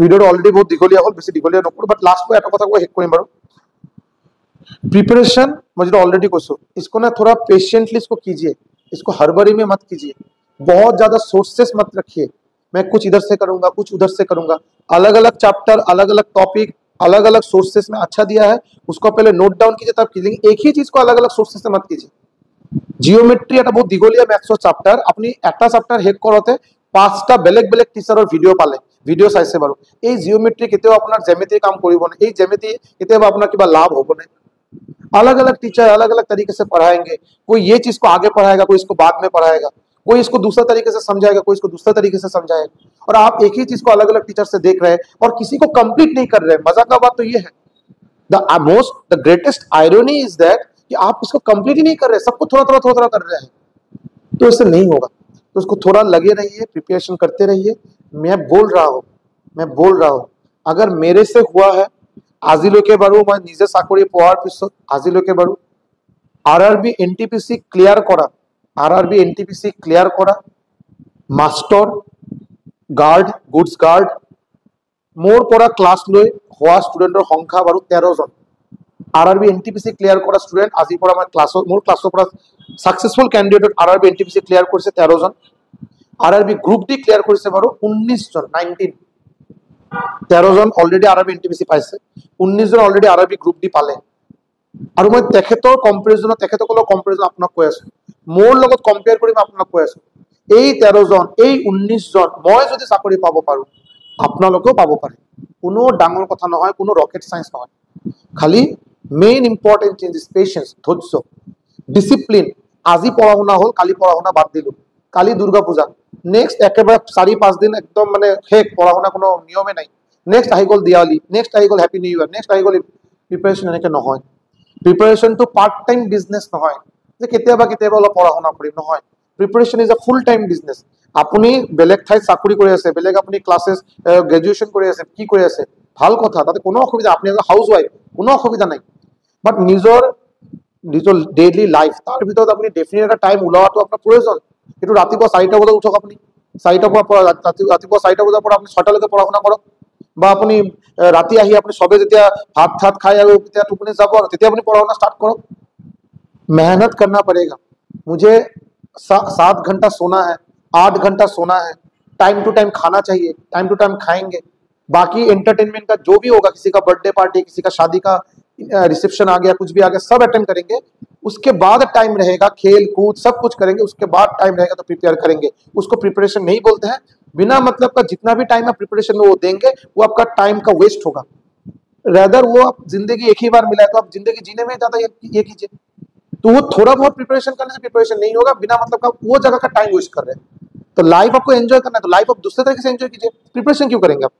ভিডিওটো অলৰেডি বহুত দীঘলীয়া হ'ল বেছি দীঘলীয়া নকৰো বাট লাষ্ট মই এটা কথা কৈ হেক কৰিম বাৰু प्रिपरेशन मुझे ऑलरेडी कोसो इसको ना थोड़ा पेशेंटली इसको कीजिए इसको हड़बड़ी में मत कीजिए बहुत ज्यादा सोर्सेस मत रखिए मैं कुछ इधर से करूंगा कुछ उधर से करूंगा अलग अलग चैप्टर अलग अलग टॉपिक अलग अलग सोर्सेस में अच्छा दिया है उसको पहले नोट डाउन कीजिए तब कीजिए एक ही चीज को अलग अलग सोर्सेस से मत कीजिए জিওমেট্রি এটা বহুত দীঘলীয়া ম্যাথছৰ চ্যাপ্টাৰ আপনি একটা চ্যাপ্টাৰ হেড কৰতে 5টা বেলেগ বেলেগ টিচাৰৰ ভিডিও পালে ভিডিঅ' চাইছে বাৰু, এই জিঅ'মেট্ৰি কেতিয়াও আপোনাৰ জ্যামিতিৰ কাম কৰিব নাই, এই জ্যামিতি কেতিয়াবা আপোনাৰ কিবা লাভ হ'ব নাই। अलग अलग टीचर अलग अलग तरीके से पढ़ाएंगे, कोई ये चीज को आगे पढ़ाएगा, कोई इसको बाद में पढ़ाएगा, कोई इसको दूसरा तरीके से समझाएगा, कोई इसको दूसरा तरीके से समझाएगा, और आप एक ही चीज को अलग अलग टीचर से देख रहे हैं और किसी को कंप्लीट नहीं कर रहे हैं। मजा का बात तो ये है, the greatest irony is that कि आप इसको कंप्लीट ही नहीं कर रहे, सबको थोड़ा थोड़ा थोड़ा थोड़ा कर रहे हैं, तो इससे नहीं होगा। तो उसको थोड़ा लगे रहिए, प्रिपरेशन करते रहिए। मैं बोल रहा हूँ अगर मेरे से हुआ है আজিলৈকে বাৰু মই নিজে চাকৰি পোৱাৰ পিছত আজিলৈকে বাৰু আৰআৰবি এনটিপিসি ক্লিয়াৰ কৰা মাস্টাৰ গাৰ্ড গুডছ গাৰ্ড মোৰ পৰা ক্লাছ লৈ হোৱা ষ্টুডেন্টৰ সংখ্যা বাৰু 13 জন। আৰআৰবি এনটিপিসি ক্লিয়াৰ কৰা ষ্টুডেন্ট আজি পৰা মই মোৰ ক্লাছৰ পৰা successful candidate RRB NTPC clear কৰিছে 13 জন। আৰআৰবি গ্ৰুপ ডি ক্লিয়াৰ কৰিছে বাৰু 19 জন। 13 জন অলৰেডি আৰআৰবি এনটিপিসি পাইছে, 19 জন অলৰেডি আৰআৰবি গ্ৰুপ ডি পালে। আৰু মই তেখেতসকলৰ কম্পেৰিজন আপোনাক কৈ আছো, মোৰ লগত কম্পেয়াৰ কৰি মই আপোনাক কৈ আছো, এই 13 জন এই 19 জন মই যদি চাকৰি পাব পাৰো আপোনালোকেও পাব পাৰে। কোনো ডাঙৰ কথা নহয়, কোনো ৰকেট সায়েন্স নহয়, খালি main important change is patience, ধৈৰ্য, ডিসিপ্লিন। আজি পঢ়া শুনা হল, কালি পঢ়া শুনা বাদ দিলো, কালি দুর্গা পূজা, নেক্সট একেবারে 4-5 দিন একদম মানে শেষ, পঢ়া শুনা কোনো নিয়মে নাই, নেক্সট আহি গল দিৱালী, নেক্সট আহি গল হ্যাপি নিউ ইয়াৰ, নেক্সট আহি গল প্ৰিপাৰেচন। এনেকে নহয়, preparation to part time business নহয় যে কেতিয়াবা কেতিয়াবা অলপ পঢ়া শুনা কৰিম, নহয়। Preparation is a full time business. আপুনি বেলেগ ঠাইত চাকৰি কৰি আছে, বেলেগ আপুনি ক্লাसेस গ্ৰেজুৱেচন কৰি আছে, কি কৰি আছে, ভাল কথা, তাতে কোনো অসুবিধা, আপনি এজন হাউস ওয়াইফ, কোনো অসুবিধা নাই। বাট নিজৰ ডেইলি লাইফ, তাৰ ভিতৰত আপুনি ডেফিনেট এটা টাইম ওলোৱাটো আপোনাৰ প্ৰয়োজন। কিন্তু ৰাতিপুৱা 4টা বজাত উঠক, আপুনি 4টাৰ পৰা ৰাতিপুৱা 4টা বজাৰ পৰা আপুনি 6টালৈকে পঢ়া শুনা কৰক, বা আপুনি ৰাতি আহি আপুনি সবে যেতিয়া ভাত খাই আৰু তেতিয়া টোপনি যাব আৰু তেতিয়া আপুনি পঢ়া শুনা স্টাर्ट কৰক। मेहनत करना पड़ेगा, मुझे 7 घंटा सोना है, 8 घंटा सोना है, टाइम टू टाइम खाना चाहिए, टाइम टू टाइम खाएंगे। बाकी एंटरटेनमेंट का जो भी होगा, किसी का बर्थडे पार्टी, किसी का शादी का रिसेप्शन आ गया, कुछ भी आ गया, सब अटेंड करेंगे। उसके बाद टाइम रहेगा, खेल कूद सब कुछ करेंगे, उसके बाद टाइम रहेगा तो प्रिपेयर करेंगे। उसको प्रिपरेशन नहीं बोलते हैं। बिना मतलब का जितना भी टाइम है प्रिपरेशन में वो देंगे, वो आपका टाइम का वेस्ट होगा। रेदर वो आप जिंदगी एक ही बार मिला है, तो आप जिंदगी जीने में ज्यादा ये कीजिए। तो वो थोड़ा बहुत प्रिपरेशन करने से प्रिपरेशन नहीं होगा, बिना मतलब का वो जगह का टाइम वेस्ट कर रहे हैं। तो लाइफ आपको एंजॉय करना है, तो लाइफ आप दूसरे तरीके से एंजॉय कीजिए, प्रिपरेशन क्यों करेंगे आप।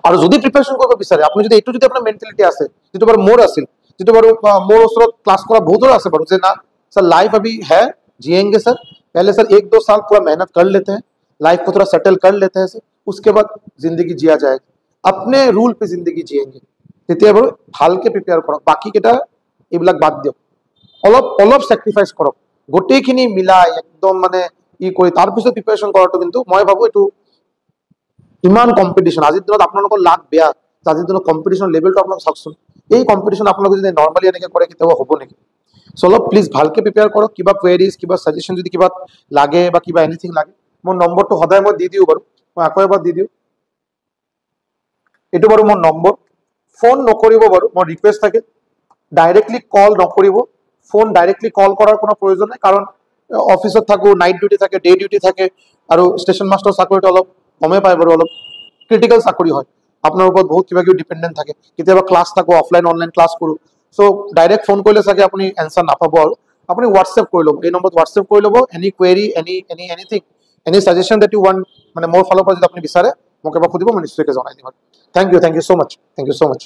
और যদি প্ৰিপাৰেচন কৰিব বিচাৰে, আপুনি যদি এইটো যদি আপোনাৰ মেন্টালিটি আছে, যেটো বাৰু মোৰ আছিল, যেটো বাৰু মোৰ ওচৰত ক্লাस কৰা বহুতৰ আছে বাৰু, যে না सर लाइफ अभी है, जिएंगे सर, पहले सर 1-2 साल पूरा मेहनत कर लेते हैं, लाइफ को थोड़ा सेटल कर लेते हैं सर, उसके बाद जिंदगी जिया जाएगा, अपने रूल पे जिंदगी जिएंगे। তেতিয়া বাৰু ভালকে প্ৰিপেয়াৰ কৰক, বাকি কেটা এইবিলাক বাদ দিয়ক, অলপ স্যাক্ৰিফাইস কৰক, গোটেইখিনি মিলাই একদম মানে ই কৰি তাৰ পিছত প্ৰিপাৰেচন কৰাটো কিন্তু মই ভাবো এইটো ইমান কম্পিটিশন। আজিৰ দিনত আপোনালোকৰ লাভ বেয়া, আজিৰ দিনত কম্পিটিশন লেভেলটো আপোনাক চাওকচোন, এই কম্পিটিশন আপোনালোকে যদি নৰ্মালি এনেকে কৰে কেতিয়াবা হ'ব নেকি। সো অলপ প্লিজ ভালকে প্ৰিপেয়াৰ কৰক। কিবা কোৱেৰিজ, কিবা সাজেশন যদি কিবা লাগে বা কিবা এনিথিং লাগে, মোৰ নম্বৰটো সদায় মই দি দিও বাৰু, মই আকৌ এবাৰ দি দিও, এইটো বাৰু মোৰ নম্বৰ। ফোন নকৰিব বাৰু, মোৰ ৰিকুৱেষ্ট থাকে, ডাইৰেক্টলি কল নকৰিব, ফোন ডাইৰেক্টলি কল কৰাৰ কোনো প্ৰয়োজন নাই, কাৰণ অফিসত থাকো, নাইট ডিউটি থাকে, ডে ডিউটি থাকে, আৰু ষ্টেচন মাস্টাৰ চাকৰিটো অলপ কমে পায় বাৰু, অলপ ক্ৰিটিকেল চাকৰি হয়, আপোনাৰ ওপৰত বহুত কিবা কিবি ডিপেন্ডেন্ট থাকে, কেতিয়াবা ক্লাছ থাকো, অফলাইন অনলাইন ক্লাছ কৰো। সো ডাইৰেক্ট ফোন কৰিলে চাগে আপুনি এনসাৰ নাপাব, আৰু আপুনি হোৱাটছএপ কৰি ল'ব, এই নম্বৰত হোৱাটছএপ কৰি ল'ব, any query, anything, any suggestion that you want, মানে মোৰ ফালৰ পৰা যদি আপুনি বিচাৰে মোক এবাৰ সুধিব, মই নিশ্চয়কৈ জনাই দিম। থ্যাংক ইউ সো মাচ, থ্যাংক ইউ সো মাচ।